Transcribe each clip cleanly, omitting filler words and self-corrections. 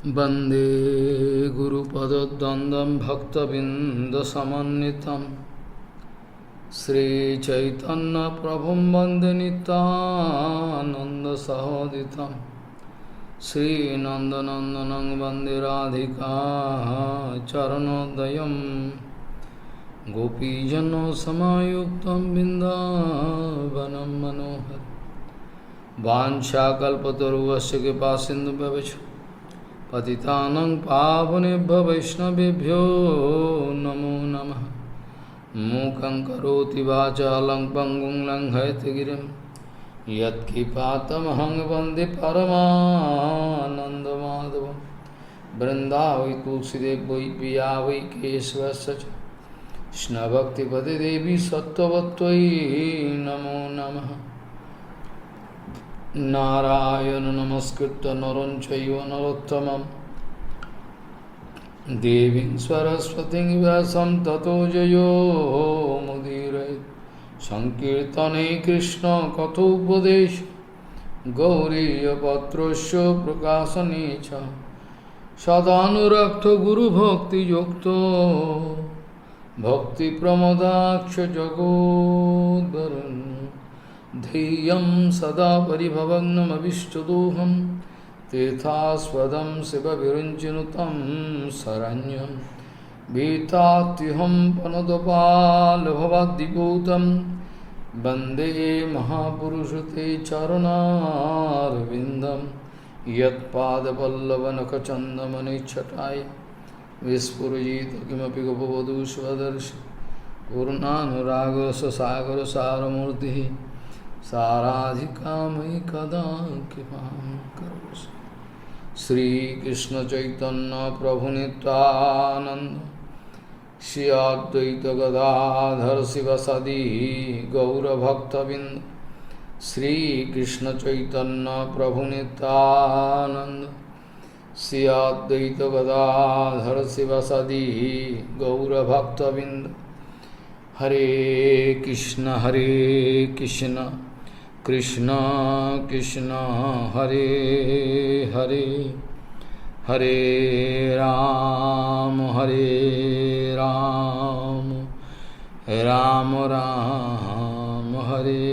वन्दे गुरुपदद्वन्द्वं भक्तबिन्दसमन्वितं श्रीचैतन्यप्रभुं वन्दे नित्यानन्दसहोदितं श्रीनन्दनन्दनं वन्दे राधिका चरणोदयं गोपीजनसमायुक्तं बिन्दावनं मनोहर वाञ्छाकल्पतरुवस्य कृपासिन्धुभ्यश्च पतितानं पावनेभ्यो वैष्णवेभ्यो नमो नमः। मूकं करोति वाचालं पङ्गुं लङ्घयति गिरिं यत्किपातमहं वन्दे परमानन्दमाधवं। वृन्दावै तुलसीदेव वै पिया वै केशवस्य च कृष्णभक्तिपदे देवी सत्त्ववत्त्वयि नमो नमः। नारायण नमस्कृत्य नरं चैव नरोत्तमं देवीं सरस्वतीं व्यासं ततो जयो मुदीरयेत्। संकीर्तने कृष्ण कथोपदेश गौरीयपत्रस्य प्रकाशने च सदानुरक्तो गुरुभक्तियुक्तो भक्तिप्रमोदाक्ष जगोद्वरुन् ध्येयं सदा परिभवग्नमभिष्टदोहं तीर्थास्पदं शिवविरञ्जनुतं शरण्यं भीतात्युहं पनुतपालभवाद्दिपूतं वन्दे महापुरुषं ते चरणारविन्दं यत्पादपल्लवनखचन्दमनिच्छटाय विस्फुरजित किमपि गोपवधू स्वदर्शि पूर्णानुरागससागरसारमूर्तिः साराधिका मयि कदा कृपां करोषि। श्रीकृष्ण चैतन्य प्रभु नित्यानंद श्री अद्वैत गदाधर शिवसदी गौरभक्तबिंद। श्रीकृष्ण चैतन्य प्रभु नित्यानंद श्री अद्वैत गदाधर शिवसदी गौरभक्तबिंद। हरे कृष्ण कृष्ण कृष्ण हरे हरे, हरे राम राम राम हरे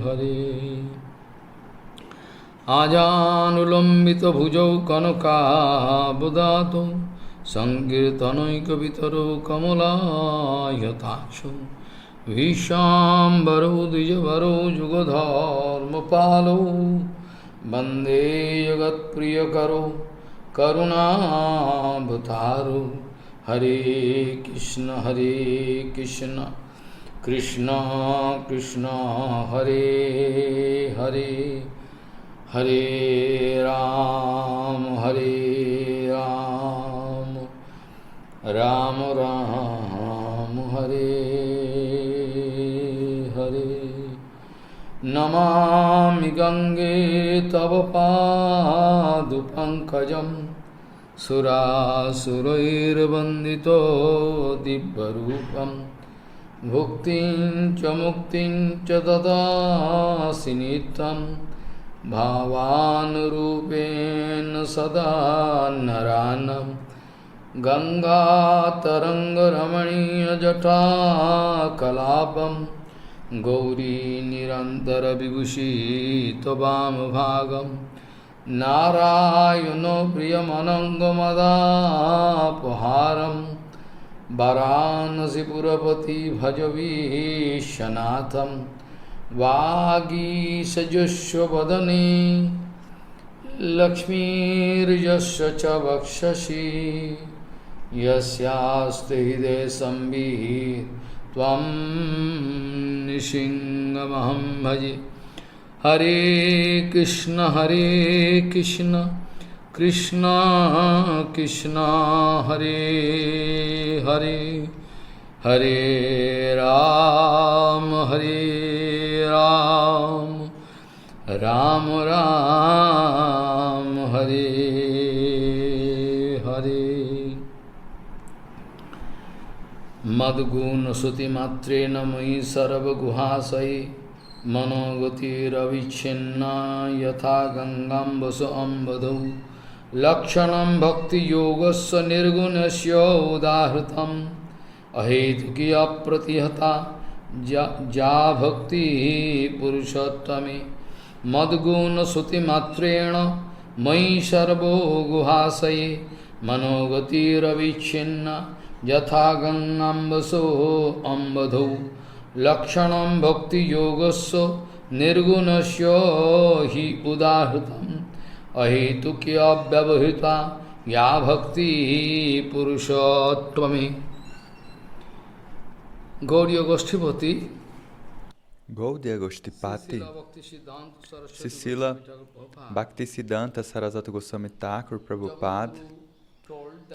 हरे। आजानुलंबित भुजौ कनकाबुदातो संकीर्तनैकवितरो कमलायताक्षो विशाम्बरो द्विजवरो जुगधर्मपालो वन्दे जगत्प्रियकरो करुणावतारो। हरे कृष्ण कृष्ण कृष्ण हरे हरे, हरे राम राम राम हरे हरे। नमामि गंगे तव पादपङ्कजं सुरासुरैर्वन्दितो दिव्यरूपं भुक्तिं च मुक्तिं च ददासि नित्यं भावानुरूपेण सदा नरानं। गंगातरङ्गरमणीयजटाकलापं गौरी निरन्तरविभूषी त्ववामभागं नारायणो प्रियमनङ्गमदापहारं वाराणसीपुरपति भज विश्वनाथं। वागीशजुष्वदने लक्ष्मीर्यस्य च वक्षसि यस्यास्ति हृदये संविहितं त्वं नृसिंहमहं भजे। हरे कृष्ण कृष्ण कृष्ण हरे हरे, हरे राम राम राम हरे हरे। मद्गुणश्रुतिमात्रेण मयि सर्वगुहाशये मनोगतिरविच्छिन्ना यथा गंगाम्बस अम्बधौ लक्षणं भक्तियोगस्य निर्गुणस्य उदाहृतम् अहेतुकी अप्रतिहता जा भक्ति पुरुषोत्तमे मद्गुणश्रुतिमात्रेण मयि सर्वो गुहाशये मनोगतिरविच्छिन्ना यथा गंगाम्बसो अम्बधौ लक्षणं भक्तियोगस्य निर्गुणस्य हि उदाहृतम् अहेतुकी अव्यवहिता या भक्ति पुरुषोत्तमे। Gaudiya Goshtipati, Gaudiya Goshtipati, Srila Bhaktisiddhanta Sarasvati Goswami Thakur Prabhupada,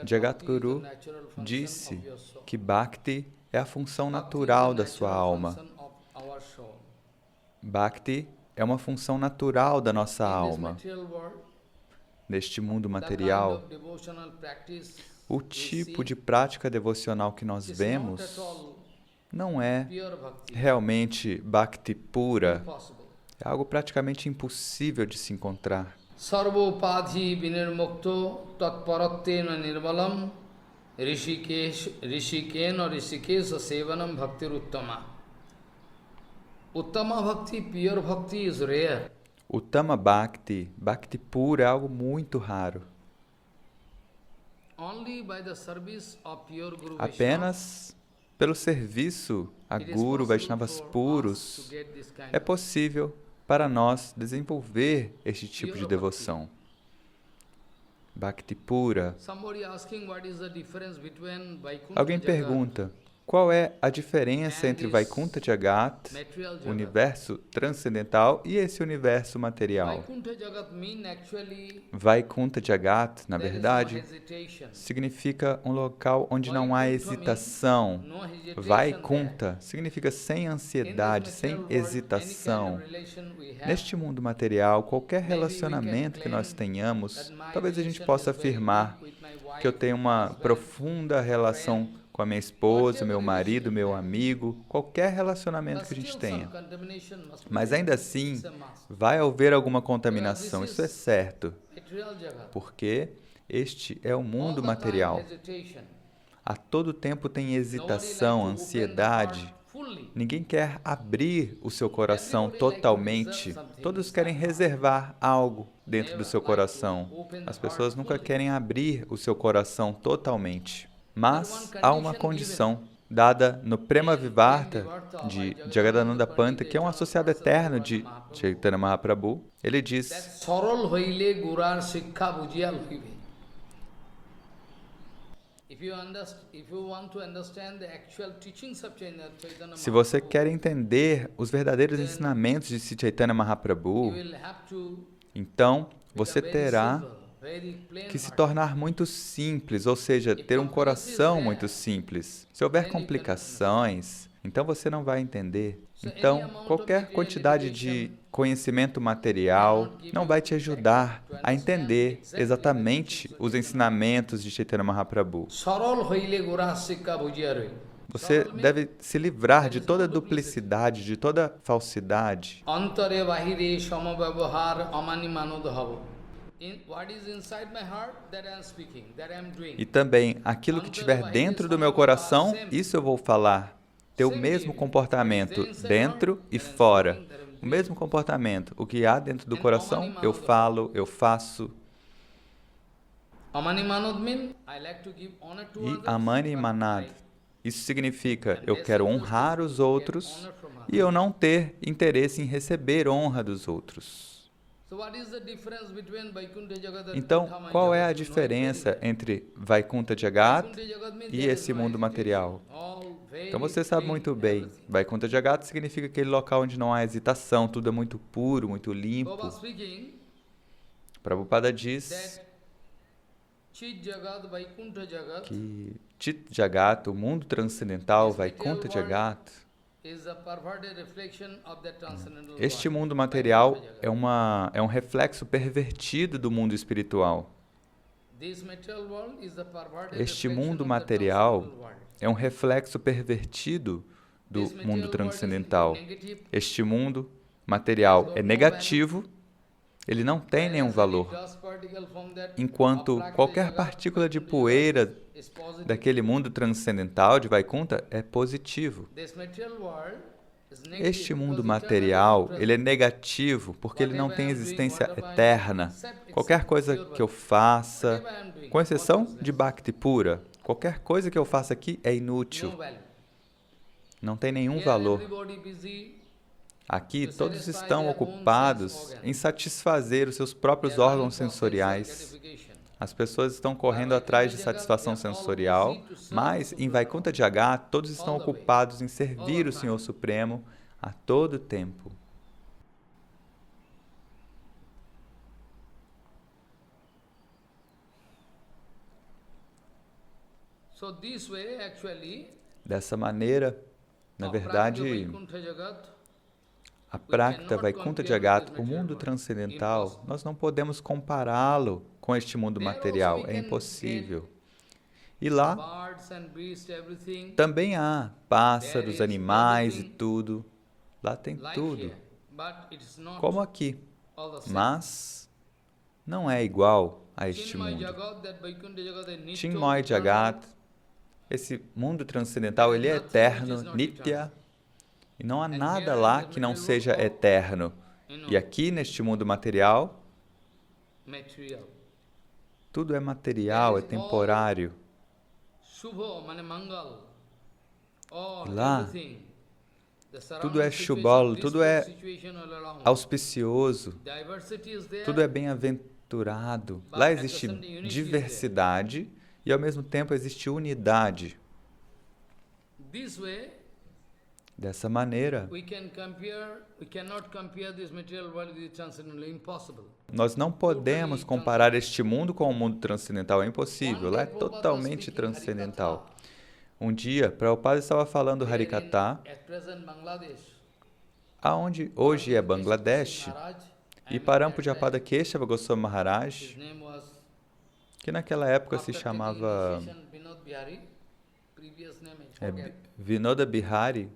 Jagadguru disse que Bhakti é a função natural da sua alma. Bhakti é uma função natural da nossa alma. Neste mundo material, o tipo de prática devocional que nós vemos não é realmente Bhakti pura. É algo praticamente impossível de se encontrar. Sarvopadhi vinirmukto tatparattena nirmalam rishikesa sevanam bhaktiruttama. Uttama bhakti, pure bhakti is rare. Uttama bhakti, Bhakti pura é algo muito raro. Apenas pelo serviço a Guru Vaishnavas puros é possível para nós desenvolver este tipo de devoção. Bhakti pura. Alguém pergunta, qual é a diferença entre Vaikuntha Jagat, universo transcendental, e esse universo material? Vaikuntha Jagat, na verdade, significa um local onde não há hesitação. Vaikuntha significa sem ansiedade, sem hesitação. Neste mundo material, qualquer relacionamento que nós tenhamos, talvez a gente possa afirmar que eu tenho uma profunda relação com a minha esposa, meu marido, meu amigo, qualquer relacionamento que a gente tenha. Mas ainda assim, vai haver alguma contaminação, isso é certo, porque este é o mundo material. A todo tempo tem hesitação, ansiedade. Ninguém quer abrir o seu coração totalmente. Todos querem reservar algo dentro do seu coração. As pessoas nunca querem abrir o seu coração totalmente. Mas há uma condição dada no Prema Vivarta de Jagadananda Panta, que é um associado eterno de Chaitanya Mahaprabhu. Ele diz: se você quer entender os verdadeiros ensinamentos de Sri Chaitanya Mahaprabhu, então você terá que se tornar muito simples, ou seja, ter um coração muito simples. Se houver complicações, então você não vai entender. Então, qualquer quantidade de conhecimento material não vai te ajudar a entender exatamente os ensinamentos de Chaitanya Mahaprabhu. Você deve se livrar de toda duplicidade, de toda falsidade. E também, aquilo que estiver dentro do meu coração, isso eu vou falar. Ter o mesmo comportamento dentro e fora. O mesmo comportamento. O que há dentro do coração, eu falo, eu faço. E Amani Manad. Isso significa, eu quero honrar os outros e eu não ter interesse em receber honra dos outros. Então, qual é a diferença entre Vaikuntha Jagat e esse mundo material? Então você sabe muito bem, Vaikuntha Jagat significa aquele local onde não há hesitação, tudo é muito puro, muito limpo. Prabhupada diz que Chit Jagat, o mundo transcendental, Vaikuntha Jagat, este mundo material é um reflexo pervertido do mundo espiritual. Este mundo material é um reflexo pervertido do mundo transcendental. Este mundo material é negativo, ele não tem nenhum valor, enquanto qualquer partícula de poeira daquele mundo transcendental de Vaikuntha é positivo. Este mundo material, ele é negativo porque ele não tem existência eterna. Qualquer coisa que eu faça, com exceção de Bhakti pura, qualquer coisa que eu faça aqui é inútil. Não tem nenhum valor. Aqui, todos estão ocupados em satisfazer os seus próprios órgãos sensoriais. As pessoas estão correndo atrás de satisfação sensorial, mas em Vaikuntha Jagat, todos estão ocupados em servir o Senhor Supremo a todo tempo. Dessa maneira, na verdade, a Prakta Vaikuntha Jagat, o mundo transcendental, nós não podemos compará-lo com este mundo material, é impossível. E lá também há pássaros, animais e tudo. Lá tem tudo, como aqui, mas não é igual a este mundo. Chinmaya Jagat, esse mundo transcendental, ele é eterno, Nitya, e não há nada lá que não seja eterno. E aqui, neste mundo material, tudo é material, é temporário. E lá, tudo é shubhal, tudo é auspicioso, tudo é bem-aventurado. Lá existe diversidade e, ao mesmo tempo, existe unidade. Dessa maneira, nós não podemos comparar este mundo com o mundo transcendental, é impossível, lá é totalmente transcendental. Um dia, Prabhupada estava falando Harikatha, aonde hoje é Bangladesh, e Parampujyapada Keshava Goswami Maharaj, que naquela época se chamava Vinoda Bihari.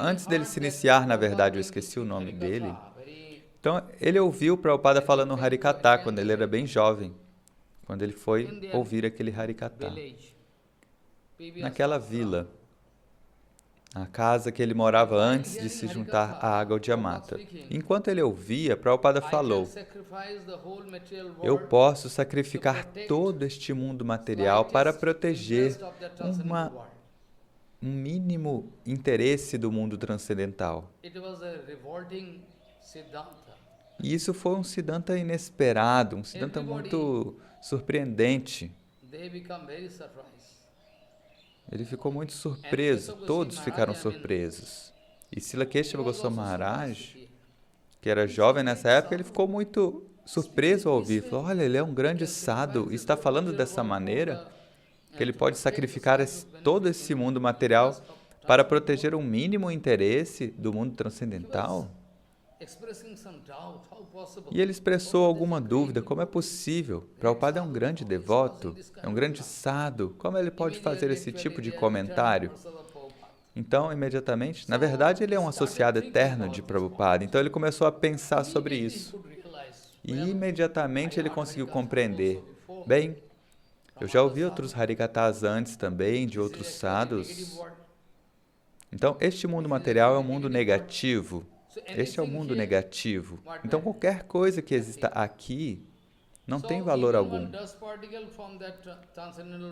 Antes dele se iniciar, na verdade, eu esqueci o nome dele. Então, ele ouviu o Prabhupada falando Harikatha quando ele era bem jovem, quando ele foi ouvir aquele Harikatha. Naquela vila, a casa que ele morava antes de se juntar à água de Amata. Enquanto ele ouvia, Prabhupada falou: eu posso sacrificar todo este mundo material para proteger um mínimo interesse do mundo transcendental. E isso foi um Siddhanta inesperado, um Siddhanta muito surpreendente. Ele ficou muito surpreso, todos ficaram surpresos. E Srila Keshava Goswami Maharaj, que era jovem nessa época, ele ficou muito surpreso ao ouvir. Falou: olha, ele é um grande sadhu e está falando dessa maneira, que ele pode sacrificar todo esse mundo material para proteger um mínimo interesse do mundo transcendental? E ele expressou alguma dúvida: como é possível? Prabhupada é um grande devoto, é um grande sadhu, como ele pode fazer esse tipo de comentário? Então, imediatamente, na verdade, ele é um associado eterno de Prabhupada, então ele começou a pensar sobre isso. E imediatamente ele conseguiu compreender: bem, eu já ouvi outros Harikathas antes também, de outros sadhus. Então, este mundo material é um mundo negativo. Este é o mundo negativo. Então, qualquer coisa que exista aqui não tem valor algum.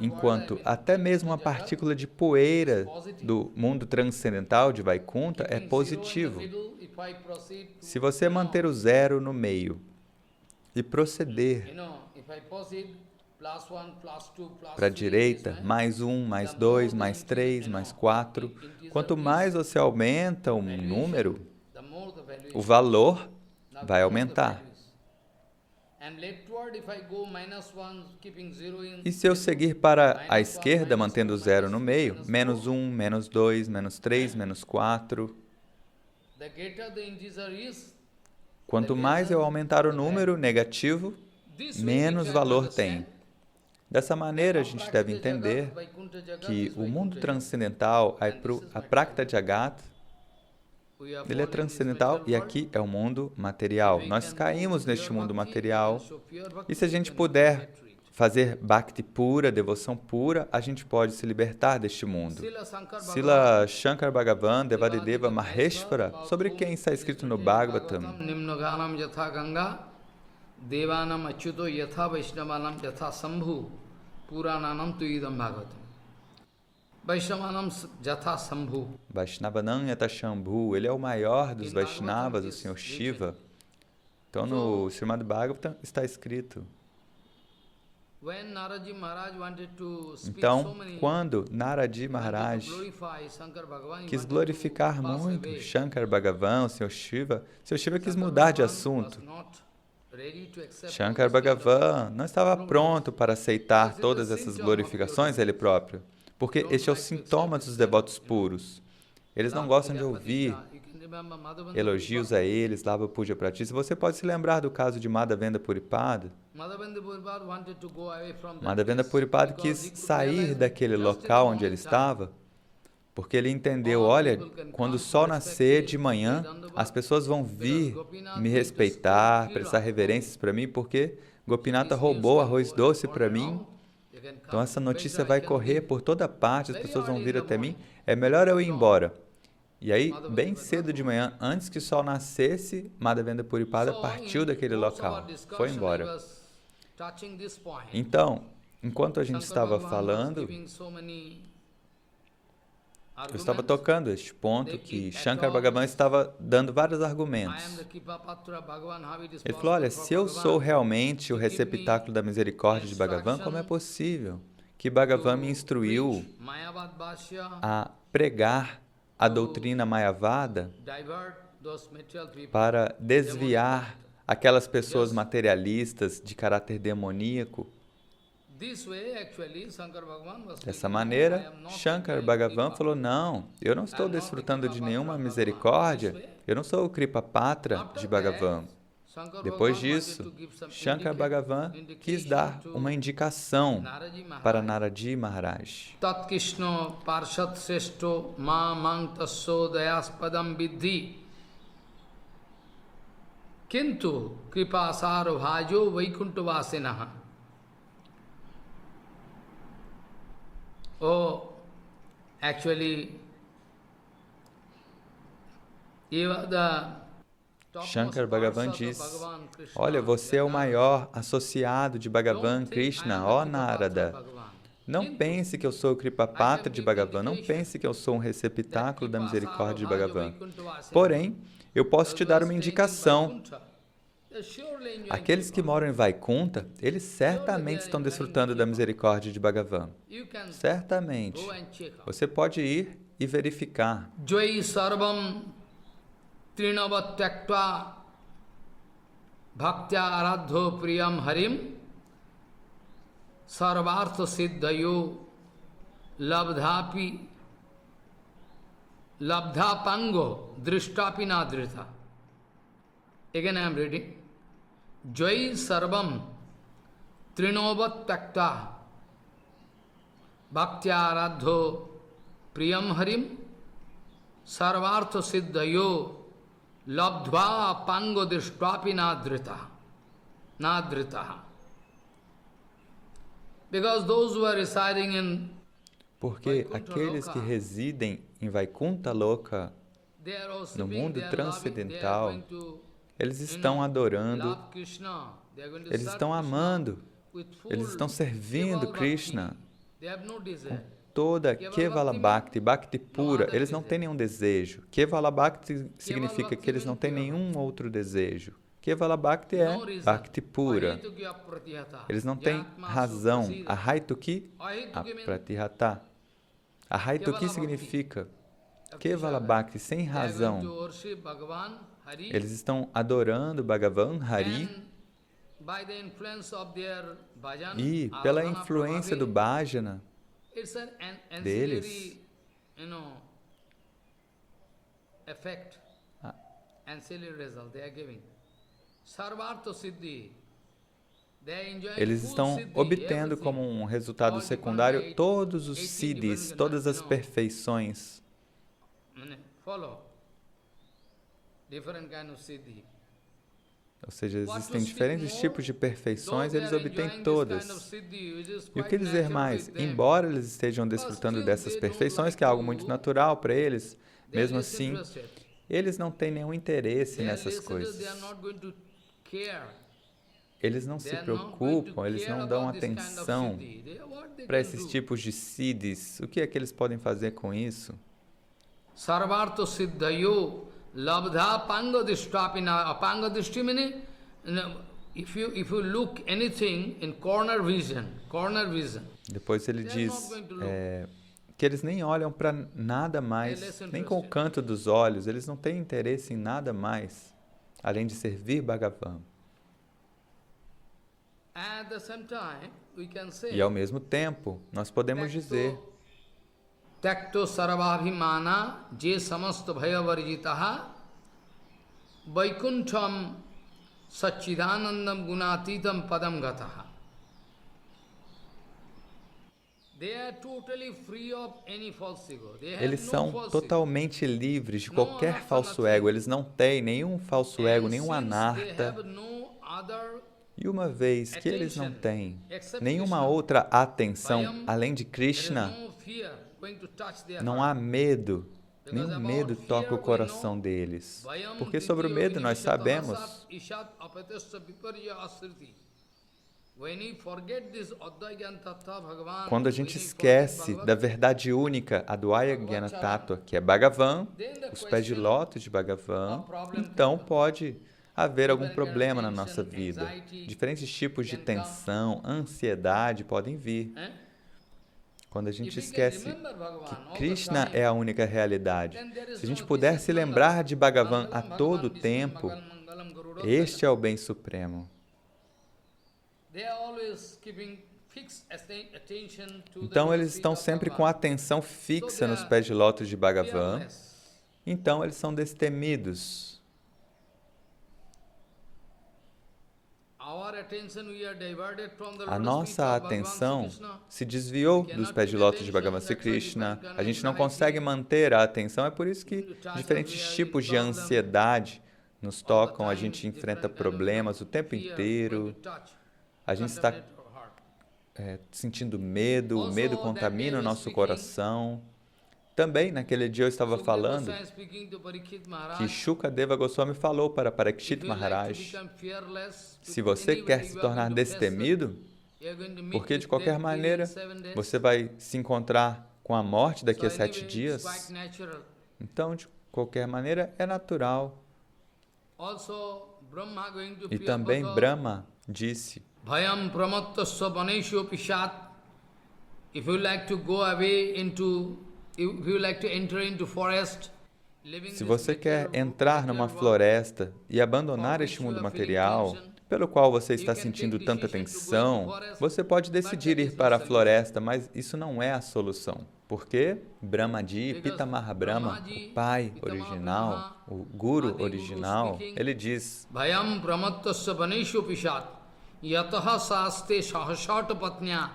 Enquanto até mesmo uma partícula de poeira do mundo transcendental de Vaikuntha é positivo. Se você manter o zero no meio e proceder para a direita, mais 1, mais 2, mais 3, mais 4, quanto mais você aumenta um número, o valor vai aumentar. E se eu seguir para a esquerda, mantendo o zero no meio, menos 1, menos 2, menos 3, menos 4, quanto mais eu aumentar o número negativo, menos valor tem. Dessa maneira, a gente deve entender que o mundo transcendental, a Prakta Jagat, Ele é transcendental e aqui é o mundo material. Nós caímos neste mundo material e se a gente puder fazer bhakti pura, devoção pura, a gente pode se libertar deste mundo. Srila Shankar Bhagavan, Devadideva Maheshwara, sobre quem está escrito no Bhagavatam. Devanam achyuto yatha vaishnavanam yatha sambhu purananam tuidam bhagavatam. Vaishnavanam yatha sambhu. Vaishnavanam yatha shambhu. Ele é o maior dos Vaishnavas, o Senhor Shiva. Então no Srimad Bhagavatam está escrito. Então, quando Naradi Maharaj quis glorificar muito Shankar Bhagavan, o Senhor Shiva quis mudar de assunto. Shankar Bhagavan não estava pronto para aceitar todas essas glorificações ele próprio, porque este é o sintoma dos devotos puros. Eles não gostam de ouvir elogios a eles, Lava Puja Pratis. Você pode se lembrar do caso de Madhavendra Puripada. Madhavendra Puripada quis sair daquele local onde ele estava, porque ele entendeu, olha, quando o sol nascer de manhã, as pessoas vão vir me respeitar, prestar reverências para mim, porque Gopinatha roubou arroz doce para mim. Então essa notícia vai correr por toda parte, as pessoas vão vir até mim. É melhor eu ir embora. E aí, bem cedo de manhã, antes que o sol nascesse, Madhavendra Puripada partiu daquele local, foi embora. Então, enquanto a gente estava falando, eu estava tocando este ponto que Shankar Bhagavan estava dando vários argumentos. Ele falou, olha, se eu sou realmente o receptáculo da misericórdia de Bhagavan, como é possível que Bhagavan me instruiu a pregar a doutrina Mayavada para desviar aquelas pessoas materialistas de caráter demoníaco? Dessa maneira, Shankar Bhagavan falou, não, eu não estou desfrutando de nenhuma misericórdia, eu não sou o Kripa Patra de Bhagavan. Depois disso, Shankar Bhagavan quis dar uma indicação para Naradi Maharaj. Tat Krishna Parshat Sreshto Mamang Tasso Dayaspadam Vidhi Kintu Kripa Saro Bhajo Vaikunta Vasinaha. Oh, actually, Shankar Bhagavan diz, olha, você é o maior associado de Bhagavan Krishna, ó Narada. Não pense que eu sou o Kripa Patra de Bhagavan, não pense que eu sou um receptáculo da misericórdia de Bhagavan. Porém, eu posso te dar uma indicação. Aqueles que moram em Vaikunta, eles certamente estão desfrutando da misericórdia de Bhagavan. Certamente. Você pode ir e verificar. Jai sarvam trinavat tyaktva bhaktya aradho priyam harim sarvartha siddhayo labdhapi labdhapango drishtapi nadrita. Again I am reading. Jai sarvam trinavat tyaktva bhaktya aradho priyam harim sarvartha siddhayo labdhva pango drishtvapi nadrita. Because those who are residing in Porque aqueles que residem em Vaikunta Loka, no mundo transcendental, eles estão adorando, eles estão amando, eles estão servindo Krishna com toda Kevala Bhakti, Bhakti pura. Eles não têm nenhum desejo. Kevala Bhakti significa que eles não têm nenhum outro desejo. Kevala Bhakti é Bhakti pura. Eles não têm razão. Ahaituki, apratihata. Ahaituki significa Kevala Bhakti, sem razão. Eles estão adorando Bhagavan Hari e, pela influência do bhajana deles, eles estão obtendo como um resultado secundário todos os siddhis, todas as perfeições. Ou seja, existem diferentes tipos de perfeições, eles obtêm todas. E o que dizer mais? Embora eles estejam desfrutando dessas perfeições, que é algo muito natural para eles, mesmo assim, eles não têm nenhum interesse nessas coisas. Eles não se preocupam, eles não dão atenção para esses tipos de siddhis. O que é que eles podem fazer com isso? Sarvartha siddhayo labdha pangadishtapina. Pangadishti means, if you look anything in corner vision. Depois ele diz que eles nem olham para nada mais, nem com o canto dos olhos, eles não têm interesse em nada mais, além de servir Bhagavan. E ao mesmo tempo, nós podemos dizer: Takto sarvabhimana je samasta bhayavarjitaha vaikuntham satchidanandam gunatitam padam gataha. Eles são totalmente livres de qualquer falso ego. Eles não têm nenhum falso ego, nenhum anarta. E uma vez que eles não têm nenhuma outra atenção além de Krishna, não há medo, nenhum medo toca o coração deles. Porque sobre o medo nós sabemos. Quando a gente esquece da verdade única, a Advaya Jnana Tattva, que é Bhagavan, os pés de lótus de Bhagavan, então pode haver algum problema na nossa vida. Diferentes tipos de tensão, ansiedade podem vir. Quando a gente esquece que Krishna é a única realidade. Se a gente puder se lembrar de Bhagavan a todo tempo, este é o bem supremo. Então eles estão sempre com a atenção fixa nos pés de lótus de Bhagavan. Então eles são destemidos. A nossa atenção se desviou dos pés de lótus de Bhagavan Sri Krishna. A gente não consegue manter a atenção. É por isso que diferentes tipos de ansiedade nos tocam. A gente enfrenta problemas o tempo inteiro. A gente está sentindo medo. O medo contamina o nosso coração. Também, naquele dia eu estava falando que Shukadeva Goswami falou para Parikshit Maharaj: se você quer se tornar destemido, porque de qualquer maneira você vai se encontrar com a morte daqui a 7 dias, então de qualquer maneira é natural. E também Brahma disse: Bhayam pramattasya vaneshu pishat. If you like to go away into se você quer entrar numa floresta e abandonar este mundo material, pelo qual você está sentindo tanta tensão, você pode decidir ir para a floresta, mas isso não é a solução. Porque Brahmaji, Pitamaha Brahma, o pai original, o guru original, ele diz: Bhayam pramattasya vaneshu pishat yataha saste sahasata patnya.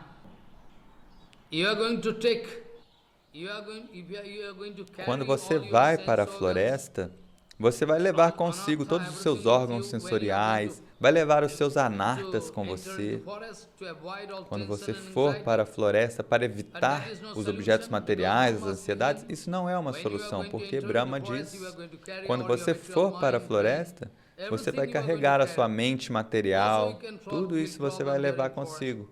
You are going to take. Quando você vai para a floresta, você vai levar consigo todos os seus órgãos sensoriais, vai levar os seus anartas com você. Quando você for para a floresta para evitar os objetos materiais, as ansiedades, isso não é uma solução, porque Brahma diz: quando você for para a floresta, você vai carregar a sua mente material, tudo isso você vai levar consigo.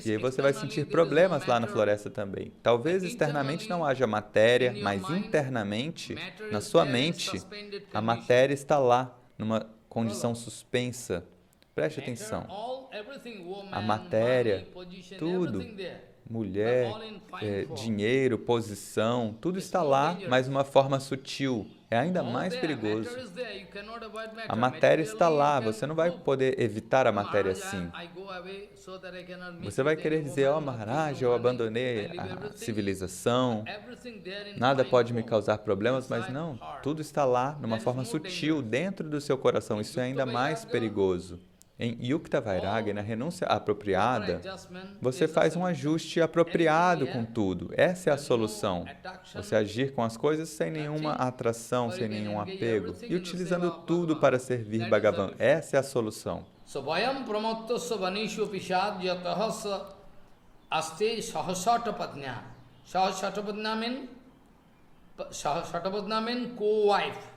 E aí você vai sentir problemas lá na floresta também. Talvez externamente não haja matéria, mas internamente, na sua mente, a matéria está lá, numa condição suspensa. Preste atenção. A matéria, tudo, mulher, dinheiro, posição, tudo está lá, mas de uma forma sutil. É ainda mais perigoso. A matéria está lá, você não vai poder evitar a matéria assim. Você vai querer dizer: ó Maharaj, eu abandonei a civilização, nada pode me causar problemas, mas não, tudo está lá, numa forma sutil, dentro do seu coração. Isso é ainda mais perigoso. Em Yukta Vairagya, na renúncia apropriada, você faz um ajuste apropriado com tudo. Essa é a solução. Você agir com as coisas sem nenhuma atração, sem nenhum apego, e utilizando tudo para servir Bhagavan. Essa é a solução. Svayam pramattasya vanishu pishad yatahasa aste sahasatapatnya. Sahasatapatnya means co-wife.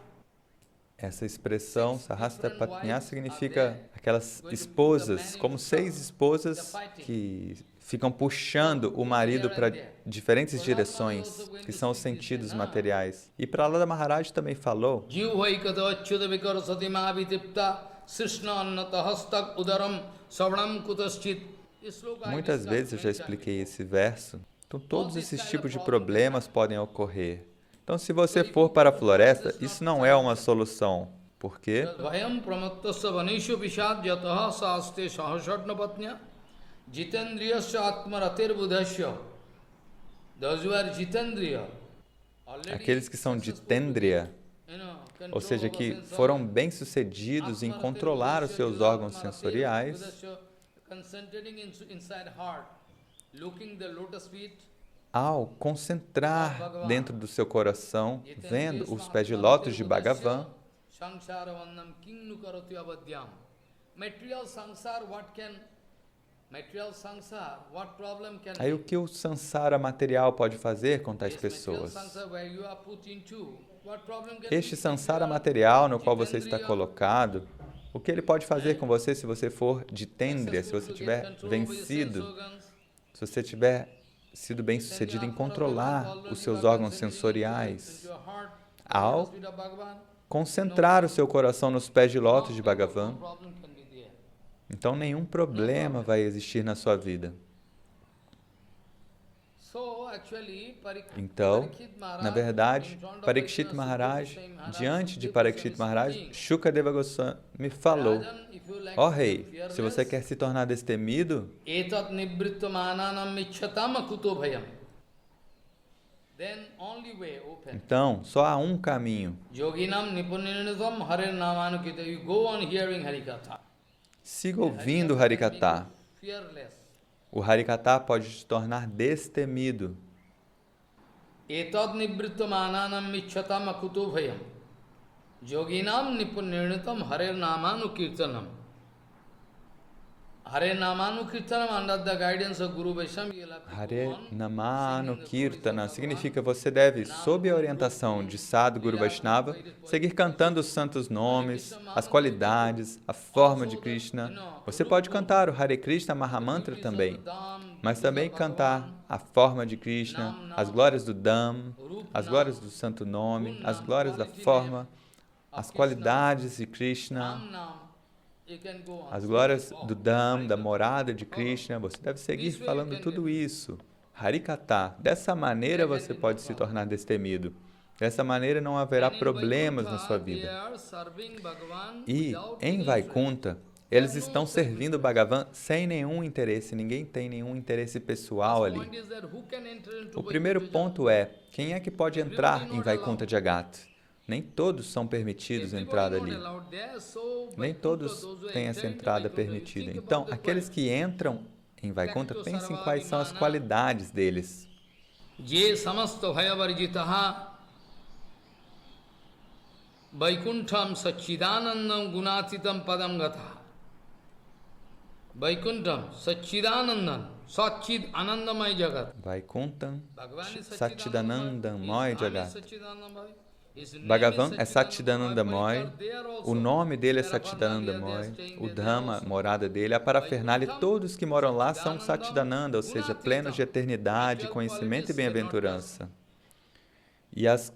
Essa expressão, Sahasrapatnya, significa aquelas esposas, como 6 esposas que ficam puxando o marido para diferentes direções, que são os sentidos materiais. E Prahlada Maharaj também falou, muitas vezes eu já expliquei esse verso, então todos esses tipos de problemas podem ocorrer. Então, se você for para a floresta, isso não é uma solução. Por quê? Aqueles que são Jitendriya, ou seja, que foram bem-sucedidos em controlar os seus órgãos sensoriais, ao concentrar dentro do seu coração, vendo os pés de lótus de Bhagavan, aí o que o sansara material pode fazer com tais pessoas? Este sansara material no qual você está colocado, o que ele pode fazer com você se você for Jitendriya, se você tiver vencido, se você tiver sido bem-sucedido em controlar os seus órgãos sensoriais, ao concentrar o seu coração nos pés de lótus de Bhagavan, então nenhum problema vai existir na sua vida. Então, na verdade, Parikshit Maharaj, diante de Parikshit Maharaj, Shukadeva Goswami falou, ó rei, se você quer se tornar destemido, então só há um caminho. Siga ouvindo Harikatha. O Harikatha pode te tornar destemido. Etad nibrittam ananam michchatam akuto bhayam. Yoginam nipunirnitam Hare Namanu Kirtanam. Hare Namanu Kirtanam, under the guidance of Guru Vaishnava. Hare Namanu Kirtana significa você deve, sob a orientação de Sadhu Guru Vaishnava, seguir cantando os santos nomes, as qualidades, a forma de Krishna. Você pode cantar o Hare Krishna Mahamantra também, mas também cantar a forma de Krishna, as glórias do Dham, as glórias do santo nome, as glórias da forma, as qualidades de Krishna, as glórias do Dham, da morada de Krishna. Você deve seguir falando tudo isso. Harikatha. Dessa maneira você pode se tornar destemido. Dessa maneira não haverá problemas na sua vida. E em Vaikunta, eles estão servindo Bhagavan sem nenhum interesse. Ninguém tem nenhum interesse pessoal ali. O primeiro ponto é, quem é que pode entrar em Vaikunta Jagat? Nem todos são permitidos a entrada ali. Nem todos têm essa entrada permitida. Então, aqueles que entram em Vaikunta, pensem quais são as qualidades deles. Vaikuntham Satchidanandam Gunatitam Padam Gatha. Vaikuntham Satchidanandam Satchid Anandamay Jagat. Vaikuntham Satchidanandam Moy Jagat. Bhagavan é Satchidanandamoy, o nome dele é Satchidanandamoy, o Dhamma, a morada dele, a parafernália, todos que moram lá são Satchidananda, ou seja, plenos de eternidade, conhecimento e bem-aventurança. E as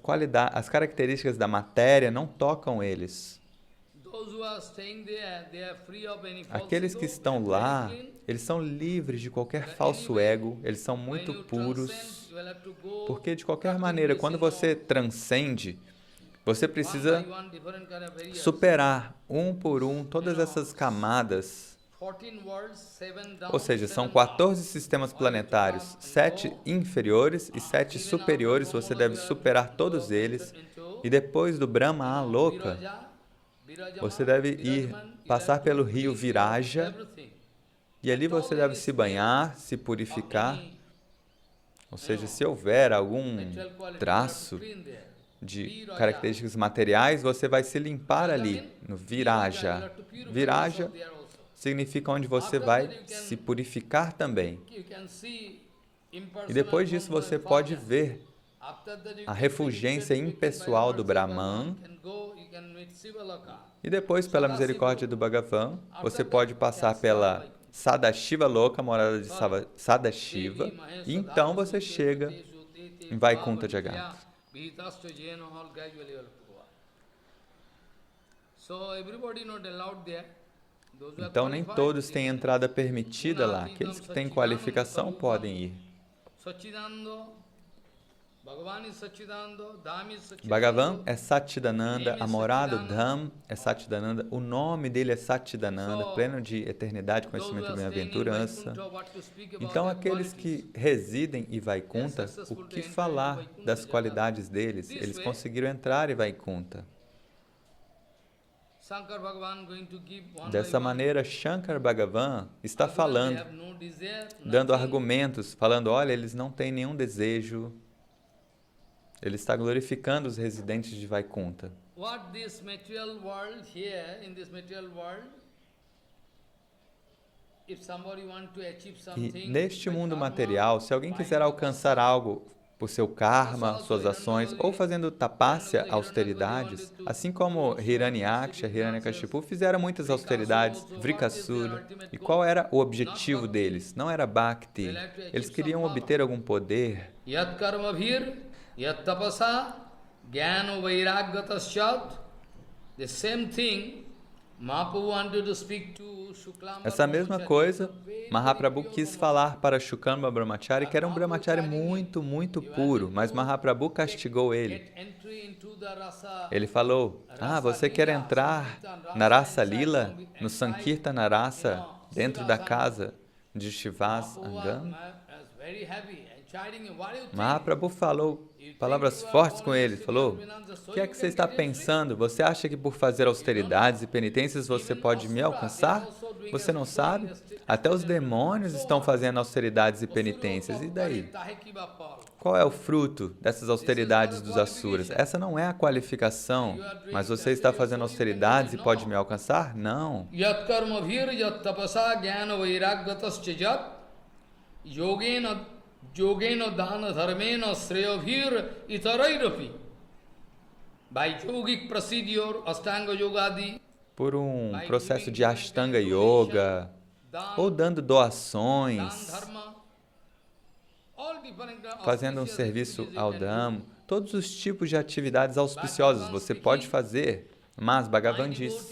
características da matéria não tocam eles. Aqueles que estão lá, eles são livres de qualquer falso ego, eles são muito puros, porque de qualquer maneira, quando você transcende, você precisa superar um por um todas essas camadas. Ou seja, são 14 sistemas planetários, 7 inferiores e 7 superiores, você deve superar todos eles. E depois do Brahma Aloka, você deve passar pelo rio Viraja, e ali você deve se banhar, se purificar. Ou seja, se houver algum traço de características materiais, você vai se limpar ali, no Viraja. Viraja significa onde você vai se purificar também. E depois disso você pode ver a refulgência impessoal do Brahman. E depois, pela misericórdia do Bhagavan, você pode passar pela Sadashiva Loka, morada de Sadashiva, e então você chega em Vaikuntha Jagata. Então nem todos têm entrada permitida lá. Aqueles que têm qualificação podem ir. Bhagavan é Satchidananda, a morada, o Dham é Satchidananda, o nome dele é Satchidananda, pleno de eternidade, conhecimento e bem-aventurança. Então, aqueles que residem em Vaikuntha, o que falar das qualidades deles? Eles conseguiram entrar em Vaikuntha. Dessa maneira, Shankar Bhagavan está falando, dando argumentos, falando, olha, eles não têm nenhum desejo. Ele está glorificando os residentes de Vaikuntha. E neste mundo material, se alguém quiser alcançar algo por seu karma, suas ações, ou fazendo tapasya, austeridades, assim como Hiranyaksha, Hiranyakashipu fizeram muitas austeridades, Vrikasura. E qual era o objetivo deles? Não era Bhakti. Eles queriam obter algum poder. Yat tapasa jnana vairagyatasya, the same thing Mahaprabhu wanted to speak to Shuklamba. Essa mesma coisa, Mahaprabhu quis falar para Shuklamba Brahmachari, que era um Brahmachari muito, muito puro, mas Mahaprabhu castigou ele. Ele falou, você quer entrar na Rasa Lila, no Sankirtana Rasa, dentro da casa de Shivas Angam? Mahaprabhu falou palavras fortes com ele, falou, o que é que você está pensando? Você acha que por fazer austeridades e penitências você pode me alcançar? Você não sabe? Até os demônios estão fazendo austeridades e penitências, e daí? Qual é o fruto dessas austeridades dos asuras? Essa não é a qualificação, mas você está fazendo austeridades e pode me alcançar? Não. Yogena dana dharmena shreyavhir itarairapi. By yogic procedure, Ashtanga Yogadi. Por um processo de Ashtanga Yoga, ou dando doações, fazendo um serviço ao Dhamma, todos os tipos de atividades auspiciosas você pode fazer, mas Bhagavan diz,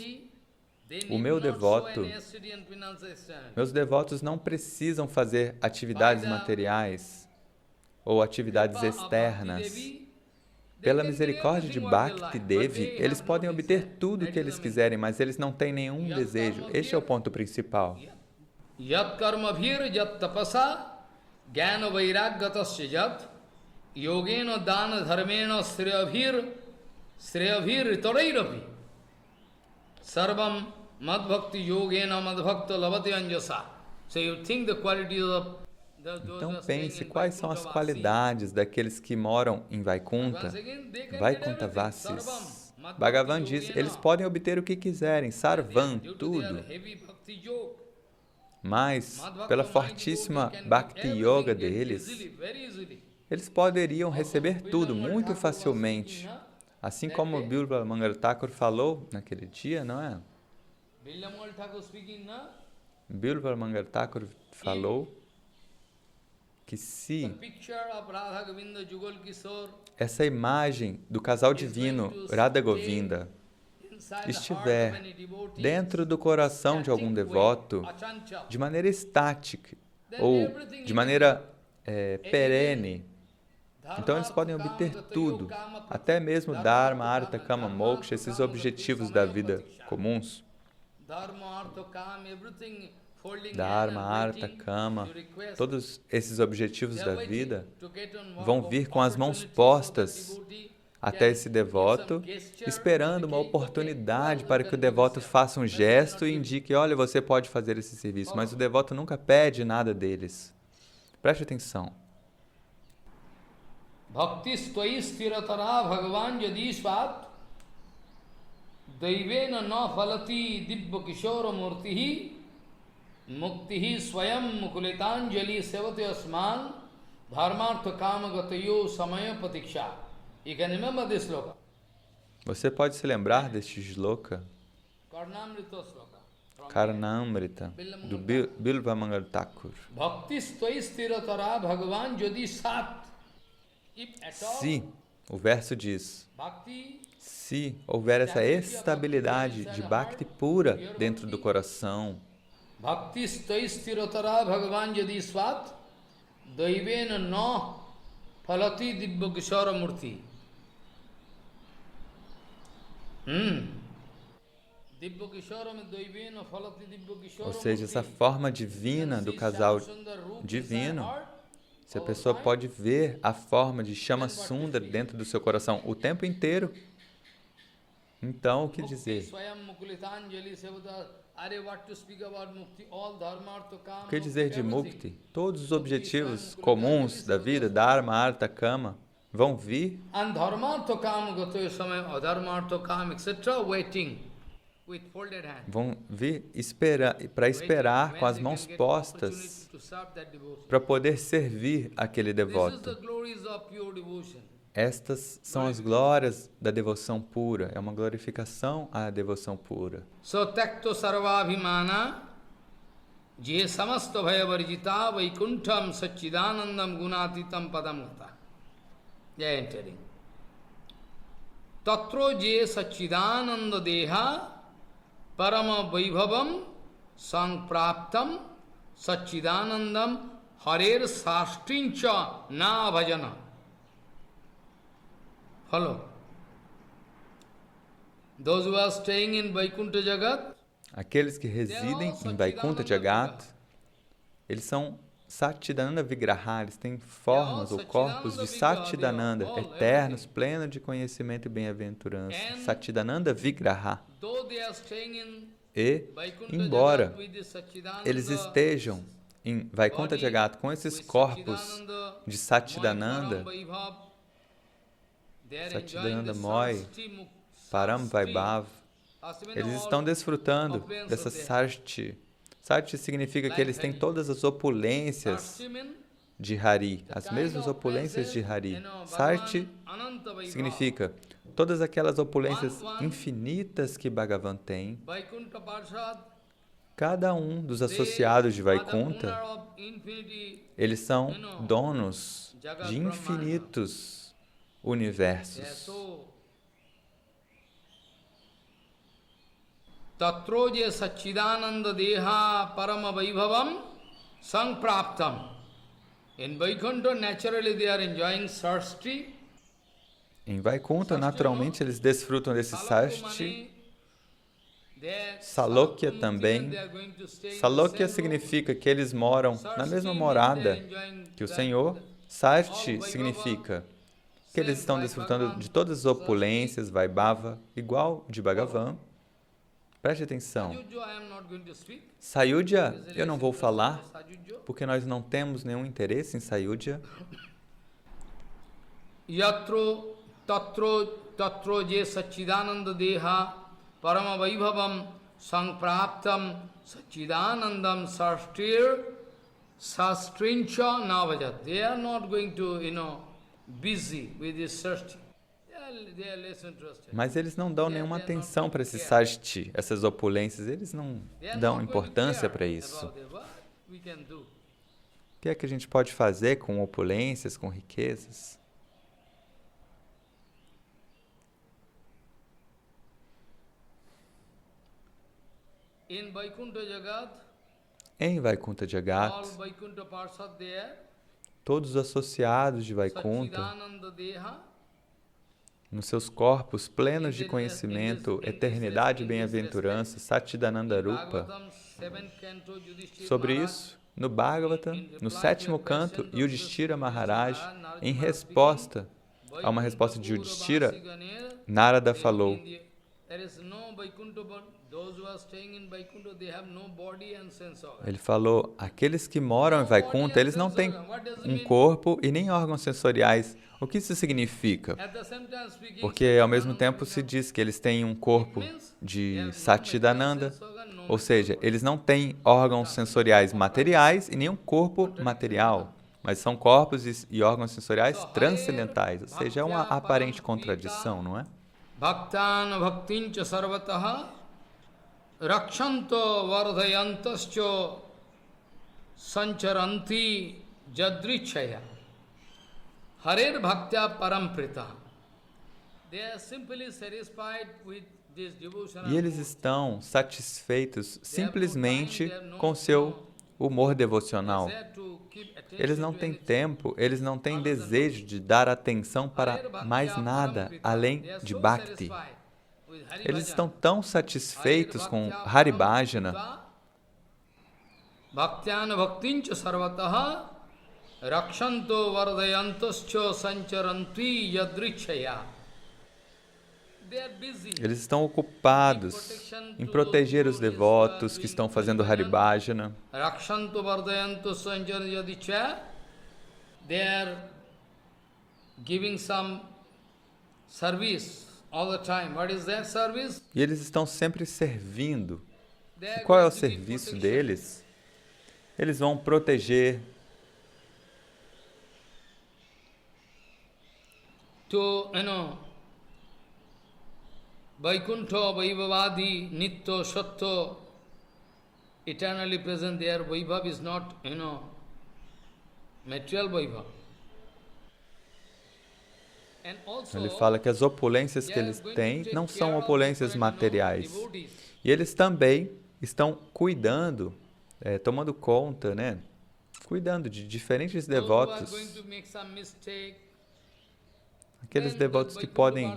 meus devotos não precisam fazer atividades materiais ou atividades externas. Pela misericórdia de Bhakti Devi, eles podem obter tudo o que eles quiserem, mas eles não têm nenhum desejo. Este é o ponto principal. Yat karmabhir yat tapasa jnana vairagyatasya yat yogena dana dharmena shreyavhir tarairapi sarvam madbhakti yogena madbhakta lavati anjasa. So you think the quality of Então pense quais são as qualidades daqueles que moram em Vaikuntha, Vaikuntavasis. Bhagavan diz, eles podem obter o que quiserem, sarvam, tudo. Mas, pela fortíssima Bhakti Yoga deles, eles poderiam receber tudo muito facilmente. Assim como Bilva Mangal Thakur falou naquele dia, não é? Bilva Mangal Thakur falou que se essa imagem do casal divino Radha Govinda estiver dentro do coração de algum devoto de maneira estática ou de maneira perene, então eles podem obter tudo, até mesmo Dharma, Artha, Kama, Moksha, esses objetivos da vida comuns. Dharma, Artha, Kama, todos esses objetivos da vida vão vir com as mãos postas até esse devoto, esperando uma oportunidade para que o devoto faça um gesto e indique, olha, você pode fazer esse serviço, mas o devoto nunca pede nada deles. Preste atenção. Bhakti stvai stiratara bhagavan yadi svat daivena na phalati dibba kishora murtihi muktihi swayam mukulitanjali sevate asman dharmartha kamagatayo samaya patiksha. You can remember this sloka. Você pode se lembrar deste shloka? Karnamrita sloka. Karnamrita, do Bilva Mangal Thakur. Bhakti stvai stiratara bhagavan yadi sat. Se, o verso diz, se houver essa estabilidade de Bhakti pura dentro do coração, Bhakti staistiratara bhagavan yadi svat daivena na phalati dibba kishora murti. Ou seja, essa forma divina do casal divino, se a pessoa pode ver a forma de Shama Sundar dentro do seu coração o tempo inteiro, então o que dizer? O que dizer de Mukti? Todos os objetivos comuns da vida, Dharma, Artha, Kama, vão vir. Vão vir para esperar com as mãos postas para poder servir aquele devoto. Estas são as glórias da devoção pura. É uma glorificação à devoção pura. So takto sarvabhimana je samasta bhayavarjita vaikuntham satchidanandam gunatitam padam gata. They are entering. Tatro je satchidananda deha parama vaibhavam sanpraptam satchidanandam harer sastrincha na bhajana. Follow. Those who are staying in Vaikuntha Jagat, aqueles que residem em Vaikuntha Jagat, eles são Satchidananda Vigraha, eles têm formas ou corpos de Satchidananda, eternos, plenos de conhecimento e bem-aventurança. Satchidananda Vigraha. E, embora eles estejam em Vaikuntha Jagat com esses corpos de Satchidananda, Satchidananda Moy, Param Vaibhav, eles estão desfrutando dessa Sarti. Sarti significa que eles têm todas as opulências de Hari, as mesmas opulências de Hari. Sarti significa todas aquelas opulências infinitas que Bhagavan tem. Cada um dos associados de Vaikuntha, eles são donos de infinitos universos. Tatroje Satchidananda Deha Parama Vaibhavam Sangpraptam. In Vaikuntha, naturally they are enjoying Sarsti. Em Vaikuntha, naturalmente, eles desfrutam desse Sarsti. Salokya também. Salokya significa que eles moram na mesma morada que o Senhor. Sarti significa que eles estão desfrutando de todas as opulências, Vaibhava, igual de Bhagavan. Preste atenção. Sayudhya, eu não vou falar, porque nós não temos nenhum interesse em Sayudhya. Yatro tatro je Satchidananda Deha Parama Vaibhavam Sangpraptam Satchidanandam Sastrincha Navajat. They are not going to, busy with this Sasti. Mas eles não dão nenhuma atenção para esse Sasti, essas opulências, eles não dão importância para isso. O que é que a gente pode fazer com opulências, com riquezas? Em Vaikuntha Jagat, todos os associados de Vaikuntha, nos seus corpos plenos de conhecimento, eternidade e bem-aventurança, Satchidananda Rupa. Sobre isso, no Bhagavatam, no 7º canto, Yudhishthira Maharaj, em resposta A uma resposta de Yudhishthira, Narada falou: ele falou, aqueles que moram em Vaikunta, eles não têm um corpo e nem órgãos sensoriais. O que isso significa? Porque ao mesmo tempo se diz que eles têm um corpo de Satchidananda, ou seja, eles não têm órgãos sensoriais materiais e nem um corpo material, mas são corpos e órgãos sensoriais transcendentais, ou seja, é uma aparente contradição, não é? Bhaktan bhaktincha sarvataha rakshanto vardhayantascha sancharanti jadrichaya harer bhaktya paramprita. They are simply satisfied with this devotional. E eles estão satisfeitos simplesmente com seu humor devocional. Eles não têm tempo, eles não têm desejo de dar atenção para mais nada além de Bhakti. Eles estão tão satisfeitos com Hari Bhajana. Bhaktyana bhaktincha sarvataha rakshanto vardhayantascha sancharanti yadrichaya. Eles estão ocupados em proteger os devotos que estão fazendo Hari Bhajana. Rakshanto vardhayanto sancharanti yadrichaya. They are giving some service all the time. What is that service? E eles estão sempre servindo. E qual é o serviço deles? Eles vão proteger Vaikuntha Vaibhavadi Nitya Sattva eternally present there. Vaibhav is not, material Vaibhav. Ele fala que as opulências que eles têm não são opulências materiais. E eles também estão cuidando, tomando conta, né? Cuidando de diferentes devotos. Aqueles devotos que podem,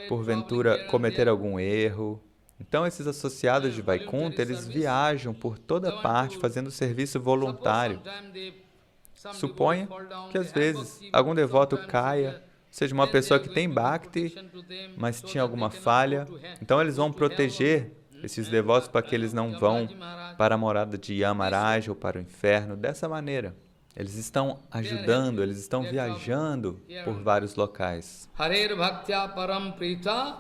porventura, cometer algum erro. Então, esses associados de Vaikunta, eles viajam por toda parte fazendo serviço voluntário. Suponha que, às vezes, algum devoto caia, seja uma pessoa que tem Bhakti, mas tinha alguma falha. Então, eles vão proteger esses devotos para que eles não vão para a morada de Yamaraj ou para o inferno. Dessa maneira, eles estão ajudando, eles estão viajando por vários locais. Harer bhaktya param prita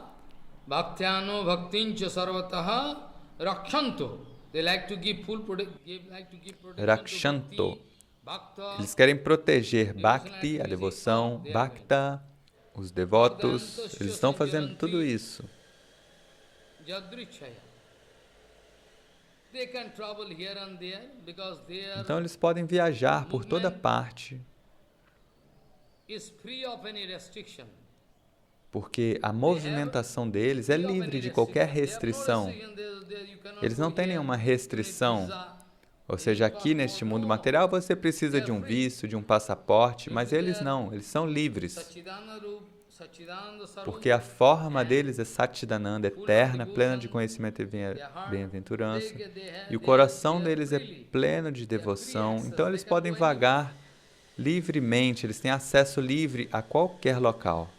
bhaktyano bhaktincha sarvataha rakshanto. They like to give full protection. Rakshanto. Eles querem proteger Bhakti, a devoção, Bhakta, os devotos. Eles estão fazendo tudo isso. Então eles podem viajar por toda parte, porque a movimentação deles é livre de qualquer restrição. Eles não têm nenhuma restrição. Ou seja, aqui neste mundo material você precisa de um visto, de um passaporte, mas eles não, eles são livres. Porque a forma deles é Satchidananda, eterna, plena de conhecimento e bem-aventurança. E o coração deles é pleno de devoção. Então eles podem vagar livremente, eles têm acesso livre a qualquer local.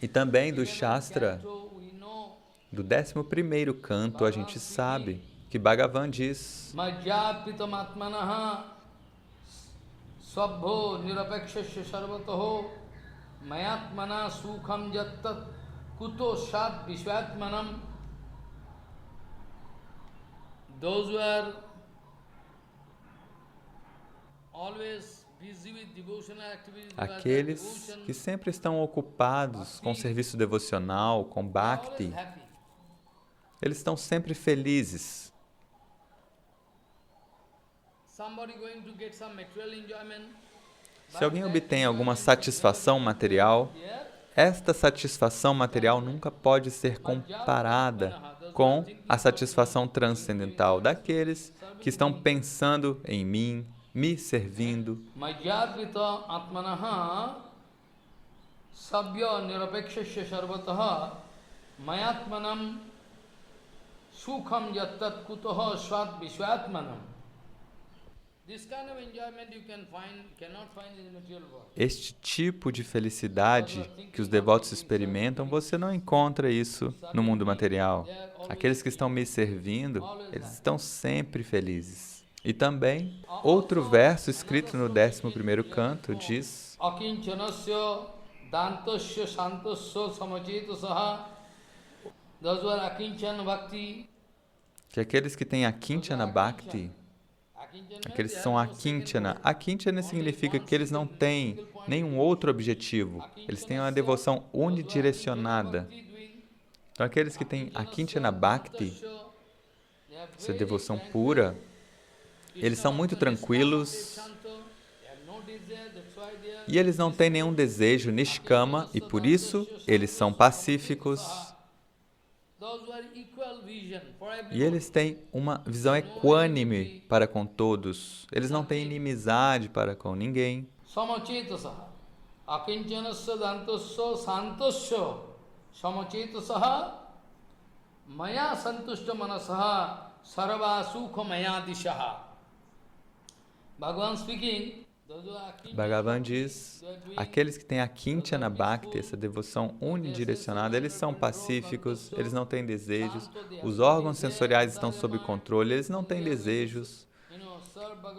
E também do Shastra, do 11º canto, a gente sabe que Bhagavan diz: Svabho nirapekshasya sarvataho mayatmana sukham jattat kuto sat vishvatmanam. Those who are always busy with devotional activities, aqueles que sempre estão ocupados com serviço devocional, com Bhakti, eles estão sempre felizes. Se alguém obtém alguma satisfação material, esta satisfação material nunca pode ser comparada com a satisfação transcendental daqueles que estão pensando em mim, me servindo. Este tipo de felicidade que os devotos experimentam, você não encontra isso no mundo material. Aqueles que estão me servindo, eles estão sempre felizes. E também, outro verso escrito no 11º canto diz: que aqueles que têm Akinchana Bhakti, aqueles que são Akinchana. Akinchana significa que eles não têm nenhum outro objetivo. Eles têm uma devoção unidirecionada. Então, aqueles que têm Akinchana Bhakti, essa devoção pura, eles são muito tranquilos e eles não têm nenhum desejo nishkama e, por isso, eles são pacíficos. E eles têm uma visão equânime para com todos. Eles não têm inimizade para com ninguém. Bhagavan diz, aqueles que têm a Akinchana Bhakti, essa devoção unidirecionada, eles são pacíficos, eles não têm desejos, os órgãos sensoriais estão sob controle, eles não têm desejos,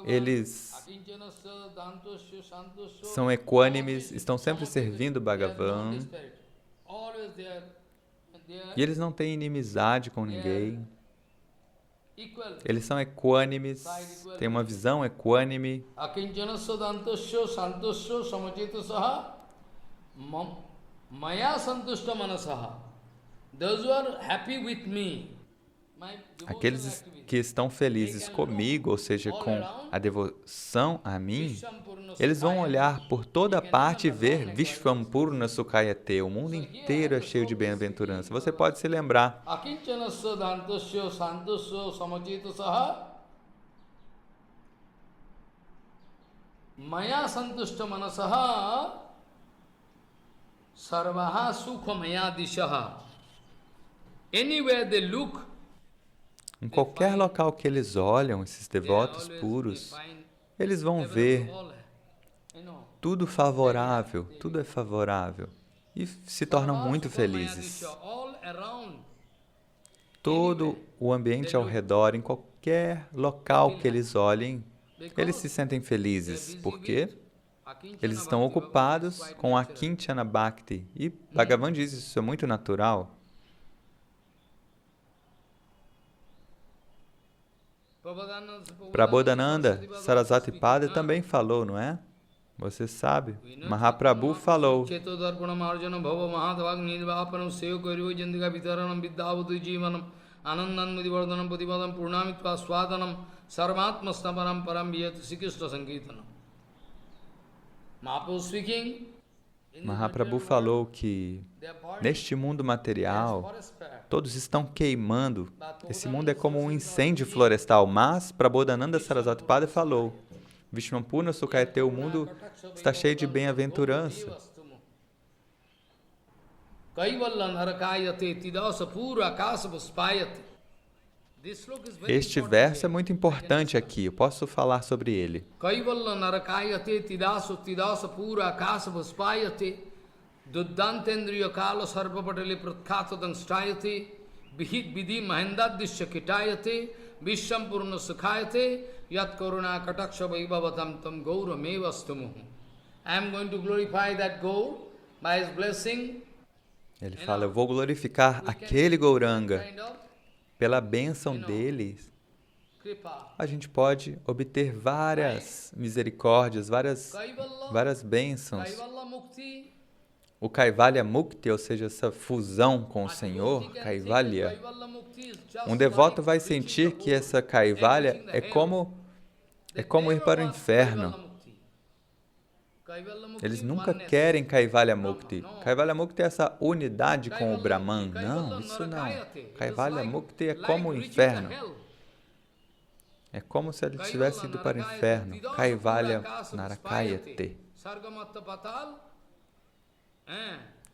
eles são equânimes, estão sempre servindo Bhagavan, e eles não têm inimizade com ninguém. Eles são equânimes, têm uma visão equânime. Aqueles que estão felizes comigo, ou seja, com a devoção a mim, eles vão olhar por toda parte e ver Vishvampurna Sukhayate, o mundo inteiro é cheio de bem-aventurança. Você pode se lembrar. Maya santushta manasaha sarvaha sukha maya dishaha. Anywhere they look, em qualquer local que eles olham, esses devotos puros, eles vão ver tudo favorável, tudo é favorável, e se tornam muito felizes. Todo o ambiente ao redor, em qualquer local que eles olhem, eles se sentem felizes. Por quê? Eles estão ocupados com a Akinchana Bhakti. E Bhagavan diz isso é muito natural. Prabodhananda Sarasvatipada também falou, não é? Você sabe, Mahaprabhu falou. Mahaprabhu falou que neste mundo material todos estão queimando. Esse mundo é como um incêndio florestal, mas Prabodhananda Sarasvatipada falou, Vishvampurna Sukhayate, o mundo está cheio de bem-aventurança. Este verso é muito importante aqui, eu posso falar sobre ele. Ele fala, eu vou glorificar aquele Gauranga. Pela bênção dele, a gente pode obter várias misericórdias, várias bênçãos. O Kaivalya Mukti, ou seja, essa fusão com o Senhor, Kaivalya, um devoto vai sentir que essa Kaivalya é como ir para o inferno. Eles nunca querem Kaivalya Mukti. Kaivalya Mukti é essa unidade com o Brahman. Não, isso não. Kaivalya Mukti é como o inferno. É como se ele tivesse ido para o inferno. Kaivalya Narakayate.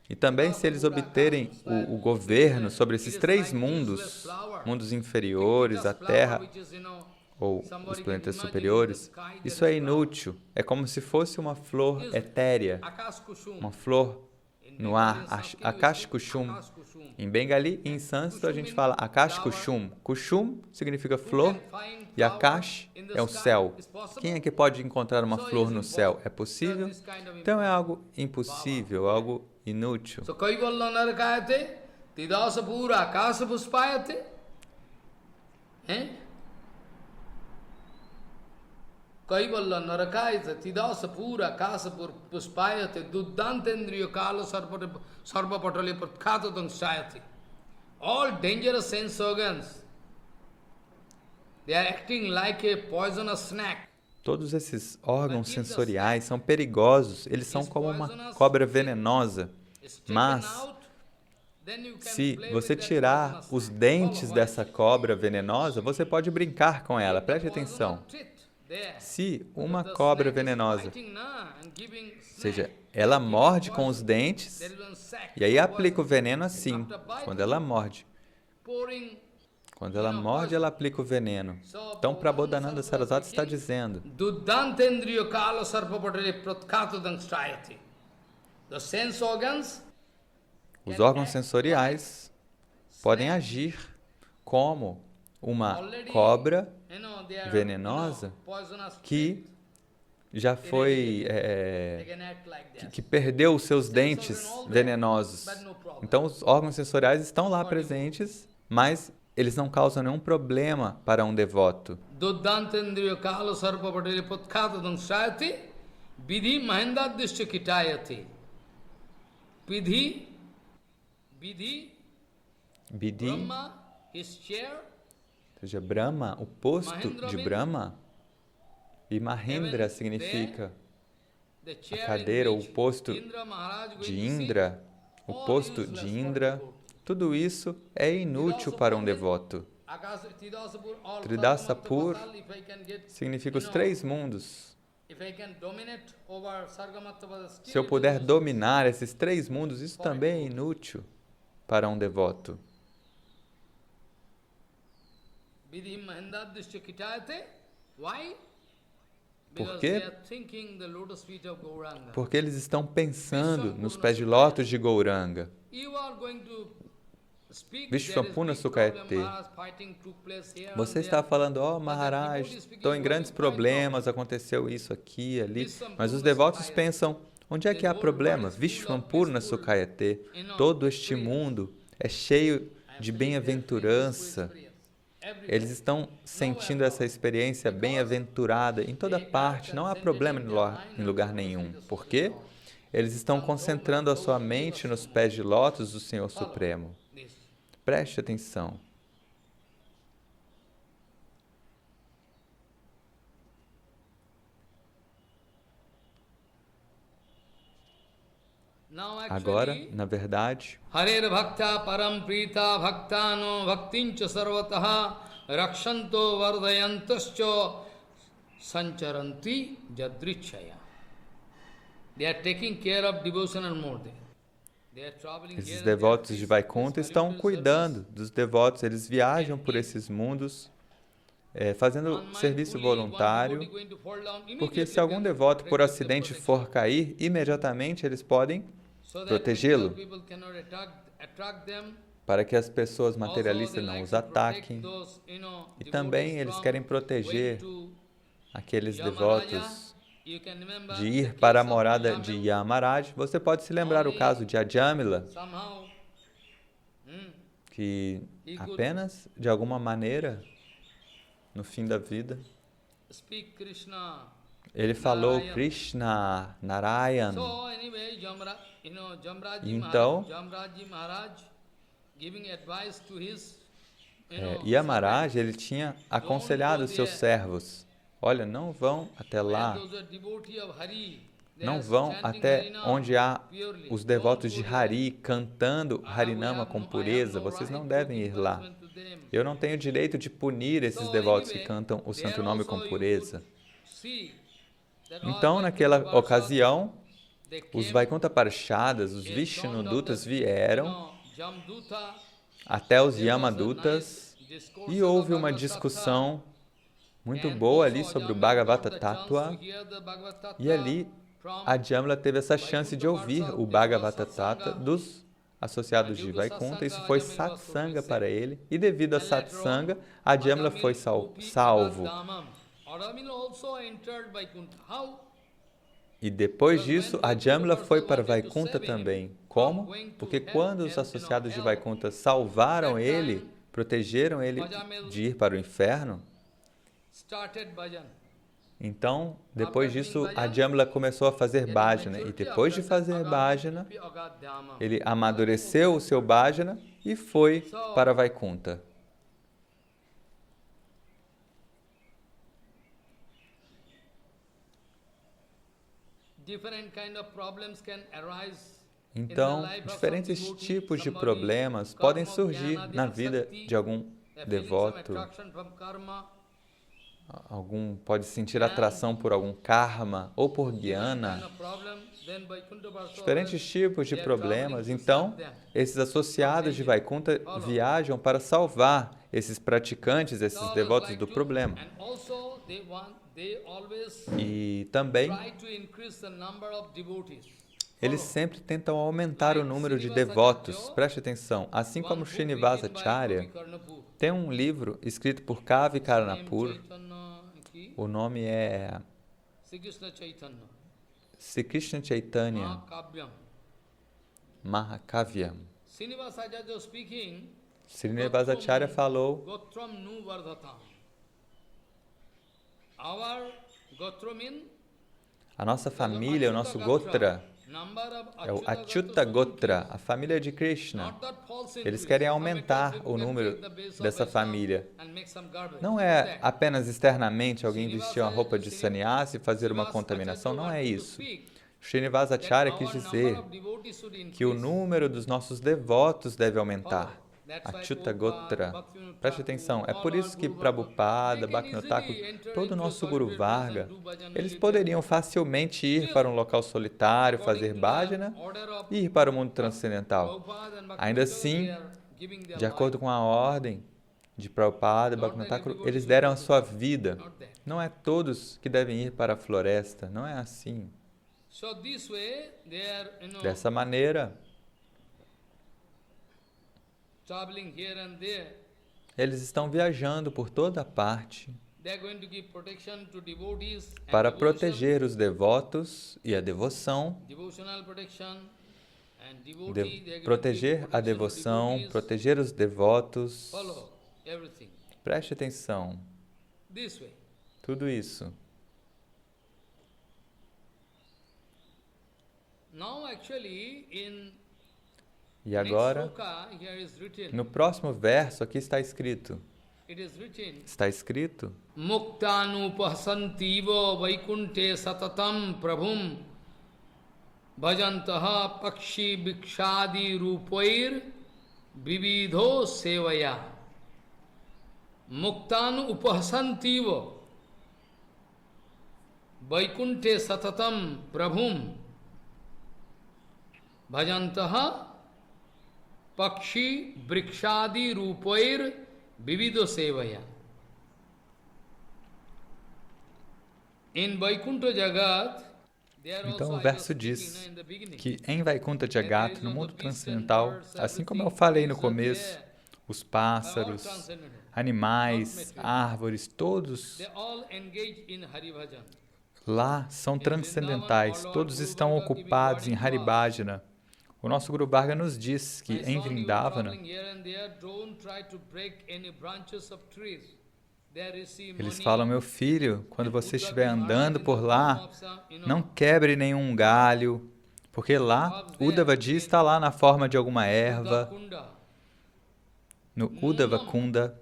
E também se eles obterem o governo sobre esses três mundos, mundos inferiores, a Terra, ou os planetas superiores, isso é inútil. É como se fosse uma flor etérea, uma flor no ar, Akash Kushum. Em Bengali e em sânscrito a gente fala Akash Kushum. Kushum significa flor e Akash é o céu. Quem é que pode encontrar uma flor no céu? É possível? Então é algo impossível, algo inútil. Kaivalla narakayata tidasa pura kasapur puspayate duddantendriya kala sarva patale pratkhatadam sayate. All dangerous sense organs, they are acting like a poisonous snake. Todos esses órgãos sensoriais são perigosos, eles são como uma cobra venenosa. Mas, se você tirar os dentes dessa cobra venenosa, você pode brincar com ela, preste atenção. Se uma cobra venenosa, ou seja, ela morde com os dentes, e aí aplica o veneno assim, quando ela morde. Quando ela morde, ela aplica o veneno. Então, Prabodhananda Saraswati está dizendo, os órgãos sensoriais podem agir como uma cobra venenosa que já foi, que perdeu os seus dentes venenosos. Então, os órgãos sensoriais estão lá presentes, mas eles não causam nenhum problema para um devoto. Vidhi, ou seja, Brahma, o posto de Brahma, e Mahendra significa a cadeira, ou o posto de Indra, o posto de Indra, tudo isso é inútil para um devoto. Tridasapur significa os três mundos. Se eu puder dominar esses três mundos, isso também é inútil para um devoto. Por quê? Porque eles estão pensando nos pés de lótus de Gauranga. Vishwapurna Sukayate. Você está falando, Maharaj, estou em grandes problemas, aconteceu isso aqui, ali. Mas os devotos pensam, onde é que há problema? Vishwapurna Sukayate. Todo este mundo é cheio de bem-aventurança. Eles estão sentindo essa experiência bem-aventurada em toda parte, não há problema em lugar nenhum. Por quê? Eles estão concentrando a sua mente nos pés de lótus do Senhor Supremo. Preste atenção. Agora, na verdade, Harer bhakta param prita bhaktano bhaktincha sarvataha rakshanto vardayantascha sancharanti jadrichaya. They are taking care of devotional mode. Esses devotos de Vaikuntha estão cuidando dos devotos, eles viajam por esses mundos, fazendo serviço voluntário, porque se algum devoto por acidente for cair, imediatamente eles podem protegê-lo, para que as pessoas materialistas não os ataquem. E também eles querem proteger aqueles devotos de ir para a morada de Yamaraj. Você pode se lembrar o caso de Ajamila, que apenas, de alguma maneira, no fim da vida, ele falou Krishna, Narayan. Então, Yamaraj, ele tinha aconselhado os seus servos, olha, não vão até lá, não vão até onde há os devotos de Hari cantando Harinama com pureza, vocês não devem ir lá. Eu não tenho direito de punir esses devotos que cantam o santo nome com pureza. Então, naquela ocasião, os Vaikuntha Parshadas, os Vishnudutas vieram até os Yamadutas e houve uma discussão muito boa ali sobre o Bhagavata Tattva, e ali a Jamla teve essa chance de ouvir o Bhagavata Tattva dos associados de Vaikuntha. Isso foi satsanga para ele, e devido a satsanga, a Jamla foi salvo. E depois disso, a Jamla foi para Vaikuntha também. Como? Porque quando os associados de Vaikuntha salvaram ele, protegeram ele de ir para o inferno, então, depois disso, a Jamla começou a fazer bhajana. E depois de fazer bhajana, ele amadureceu o seu bhajana e foi para Vaikuntha. Então, diferentes tipos de problemas podem surgir na vida de algum devoto. Algum pode sentir atração por algum karma ou por jnana. Diferentes tipos de problemas. Então, esses associados de Vaikuntha viajam para salvar esses praticantes, esses devotos do problema. E também, eles sempre tentam aumentar o número de devotos. Preste atenção. Assim como Srinivasacharya, tem um livro escrito por Kavi Karnapur. O nome é Sri Krishna Chaitanya Mahakavyam. Srinivasacharya falou: a nossa família, o nosso Gotra, é o Achyuta Gotra, a família de Krishna. Eles querem aumentar o número dessa família. Não é apenas externamente alguém vestir uma roupa de sannyasi e fazer uma contaminação, não é isso. Srinivasacharya quis dizer que o número dos nossos devotos deve aumentar. Achyuta Gotra. Preste atenção, é por isso que Prabhupada, Bhaktivinoda Thakur, todo o nosso Guru Varga, eles poderiam facilmente ir para um local solitário, fazer bhajana e ir para o mundo transcendental. Ainda assim, de acordo com a ordem de Prabhupada e Bhaktivinoda Thakur, eles deram a sua vida. Não é todos que devem ir para a floresta, não é assim. Dessa maneira, eles estão viajando por toda parte para proteger os devotos e a devoção, proteger a devoção, proteger os devotos. Preste atenção. Tudo isso. E agora, no próximo verso, aqui está escrito. Está escrito: Muktanupasantiva vaikunte satatam prabhum bhajantaha pakshi bhikshadi rupair vividho sevaya. Muktanupasantiva vaikunte satatam prabhum bhajantaha Pakshi Brikshadi Rupair Vivido Sevaya. Então o verso diz que em Vaikuntha Jagat, no mundo transcendental, assim como eu falei no começo, os pássaros, animais, árvores, todos lá são transcendentais, todos estão ocupados em Haribhajana. O nosso Guru Varga nos diz que em Vrindavana, eles falam: meu filho, quando você estiver andando por lá, não quebre nenhum galho, porque lá, Uddhavaji está lá na forma de alguma erva, no Uddhava Kunda.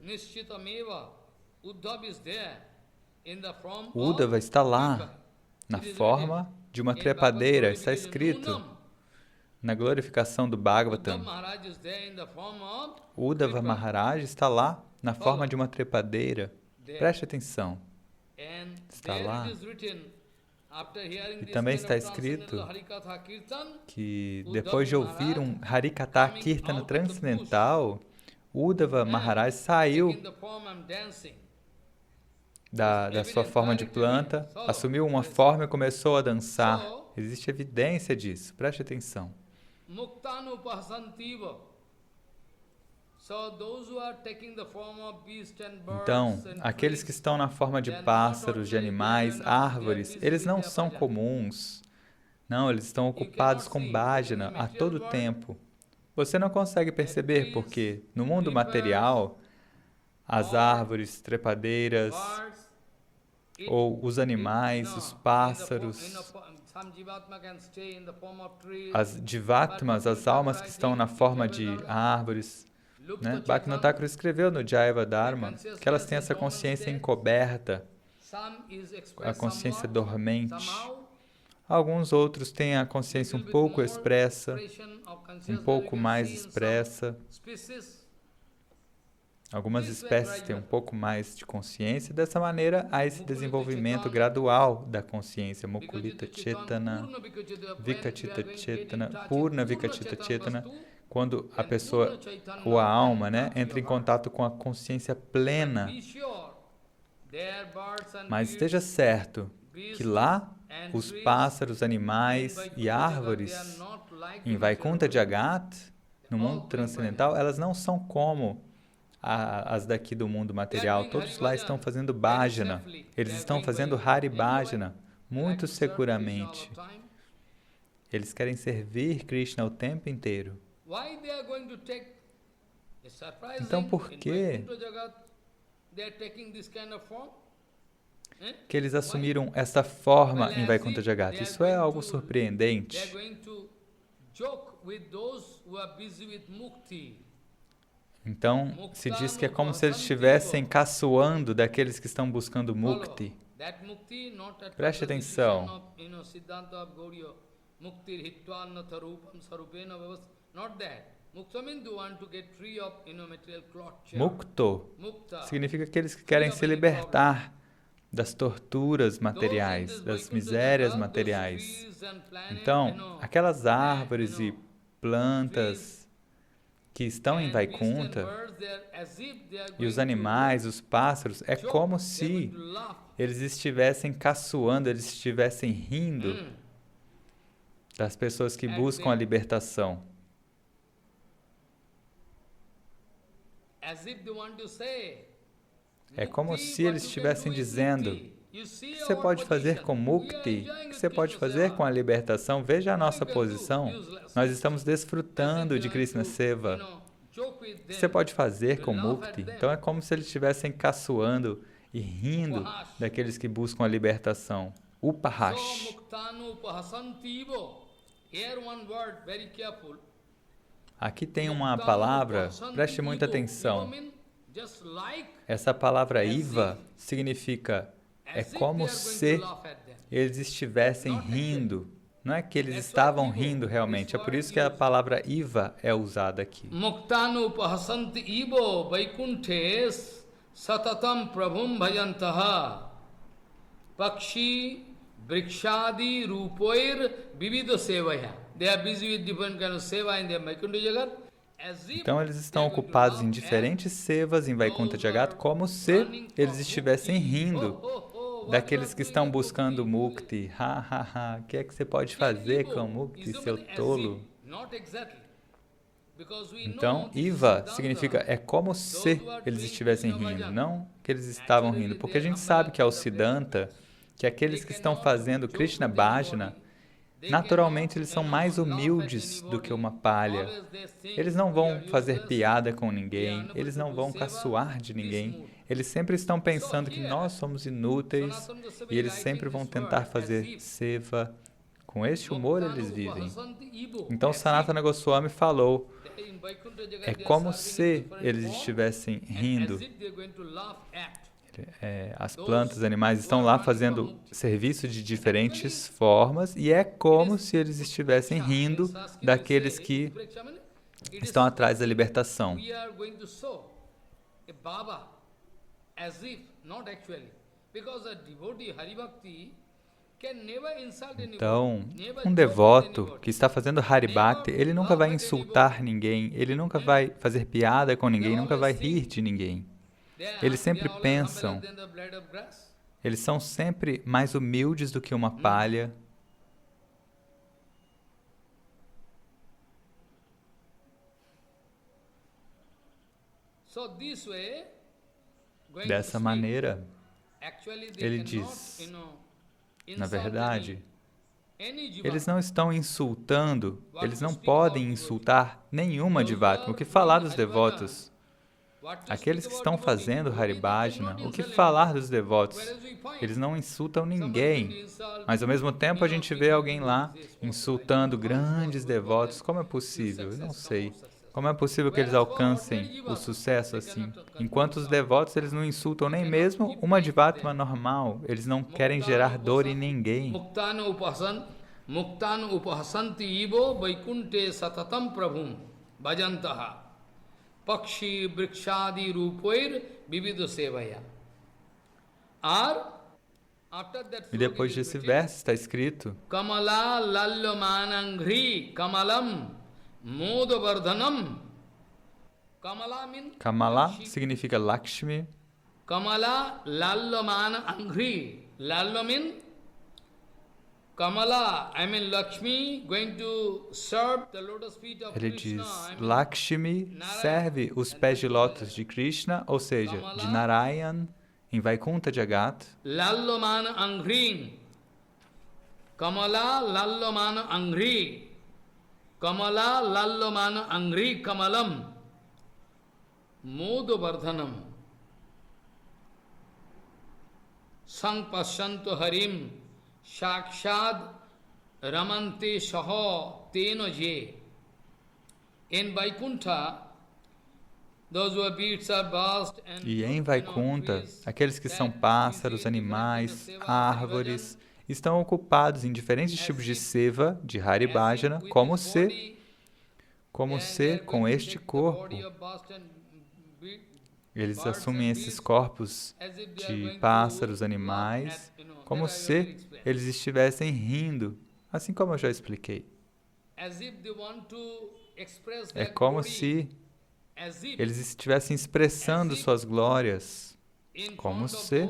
Uddhava está lá na forma de uma trepadeira, está escrito na glorificação do Bhagavatam. Uddhava Maharaj está lá na forma de uma trepadeira. Preste atenção. Está lá. E também está escrito que depois de ouvir um Harikatha Kirtana transcendental, Uddhava Maharaj saiu da sua forma de planta, assumiu uma forma e começou a dançar. Existe evidência disso, preste atenção. Então, aqueles que estão na forma de pássaros, de animais, árvores, eles não são comuns. Não, eles estão ocupados com bhajana a todo tempo. Você não consegue perceber porque no mundo material, as árvores trepadeiras, ou os animais, os pássaros, as jivatmas, as almas que estão na forma de árvores, né? Bhaktivinoda Thakur escreveu no Jaiva Dharma que elas têm essa consciência encoberta, a consciência dormente. Alguns outros têm a consciência um pouco expressa, um pouco mais expressa. Algumas espécies têm um pouco mais de consciência. Dessa maneira, há esse desenvolvimento gradual da consciência. Mukulita Chetana, Vikachita Chetana, Purna Vikachita Chetana, quando a pessoa, ou a alma, né, entra em contato com a consciência plena. Mas esteja certo que lá, os pássaros, animais e árvores, em Vaikuntha Jagat, no mundo transcendental, elas não são como as daqui do mundo material. Todos lá estão fazendo bhajana. Eles estão fazendo Hari Bhajana, muito seguramente. Eles querem servir Krishna o tempo inteiro. Então, por que eles assumiram essa forma em Vaikuntha Jagat? Isso é algo surpreendente. Então, se diz que é como se eles estivessem caçoando daqueles que estão buscando mukti. Preste atenção. Mukto significa aqueles que querem se libertar das torturas materiais, das misérias materiais. Então, aquelas árvores e plantas que estão em Vaikuntha, e os animais, os pássaros, é como se eles estivessem caçoando, eles estivessem rindo das pessoas que buscam a libertação. É como se eles estivessem dizendo: o que você pode fazer com mukti? O que você pode fazer com a libertação? Veja a nossa posição. Nós estamos desfrutando de Krishna Seva. O que você pode fazer com mukti? Então é como se eles estivessem caçoando e rindo daqueles que buscam a libertação. Upahash. Aqui tem uma palavra, preste muita atenção. Essa palavra iva significa é como se eles estivessem rindo. Não é que eles estavam rindo realmente. É por isso que a palavra iva é usada aqui. Muktanu pahasanti ivo vaikunthes satatam prabhum bhajantaha pakshi brikshadi rupoir vivido sevaya. They are busy with different kind of seva in their Vaikuntha Jagat. Então eles estão ocupados em diferentes sevas em Vaikuntha Jagat, como se eles estivessem rindo daqueles que estão buscando mukti. O que é que você pode fazer com mukti, seu tolo? Então, iva significa é como se eles estivessem rindo, não que eles estavam rindo, porque a gente sabe que é o Siddhanta, que aqueles que estão fazendo Krishna Bhajana, naturalmente eles são mais humildes do que uma palha. Eles não vão fazer piada com ninguém, eles não vão caçoar de ninguém. Eles sempre estão pensando que nós somos inúteis e eles sempre vão tentar fazer seva. Com este humor eles vivem. Então Sanatana Goswami falou, é como se eles estivessem rindo. As plantas, os animais estão lá fazendo serviço de diferentes formas e é como se eles estivessem rindo daqueles que estão atrás da libertação. Então, um devoto que está fazendo Haribhakti, ele nunca vai insultar ninguém, ele nunca vai fazer piada com ninguém, nunca vai rir de ninguém. Eles sempre pensam, eles são sempre mais humildes do que uma palha. Dessa maneira, ele diz, na verdade, eles não estão insultando, eles não podem insultar nenhuma Jivatma. O que falar dos devotos? Aqueles que estão fazendo Haribhajana, o que falar dos devotos? Eles não insultam ninguém, mas ao mesmo tempo a gente vê alguém lá insultando grandes devotos. Como é possível? Eu não sei. Como é possível que eles alcancem o sucesso assim? Enquanto os devotos, eles não insultam nem mesmo uma Jivatma normal. Eles não querem gerar dor em ninguém. Muktan upahasanti ivo vaikunte satatam prabhum bhajantaha pakshi brikshadi rupoir vivido sevaya. E depois desse verso está escrito: Kamala lalyamanangri kamalam modavardhanam. Kamala significa Lakshmi. Kamala lalyamanangri. Lalya means Kamala, I mean Lakshmi, going to serve the lotus feet of Ele Krishna. diz, Lakshmi serve os pés de lótus de Krishna, ou seja, de Narayan, em Vaikunta Jagat. Lallamana Angri. Kamala Lallamana Angri. Kamala Lallamana Angri Kamalam. Modavardhanam. Sampasyanto Harim. Shakshad Ramante Shaho Tenoje. In Vaikuntha, those who are beasts are vast and E em Vaikunta, aqueles que são pássaros, animais, árvores, estão ocupados em diferentes tipos de seva, de Haribhajana, como se com este corpo. Eles assumem esses corpos de pássaros, animais, como se eles estivessem rindo, assim como eu já expliquei. É como se eles estivessem expressando suas glórias, como se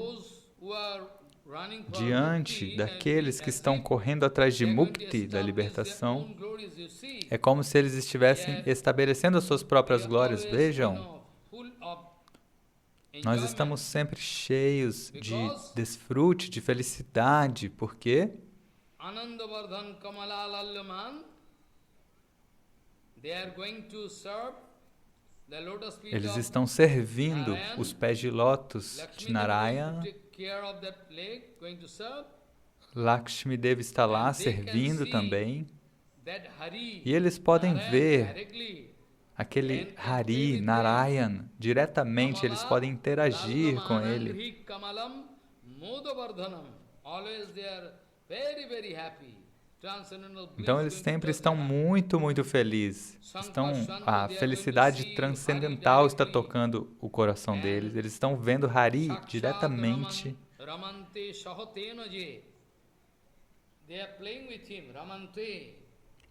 diante daqueles que estão correndo atrás de mukti, da libertação, é como se eles estivessem estabelecendo as suas próprias glórias. Vejam, nós estamos sempre cheios de desfrute, de felicidade, porque eles estão servindo os pés de lótus de Narayana. Lakshmi Devi está lá servindo também. E eles podem ver aquele Hari, Narayan, diretamente, eles podem interagir com ele. Então eles sempre estão muito, muito felizes. A felicidade transcendental está tocando o coração deles. Eles estão vendo Hari diretamente.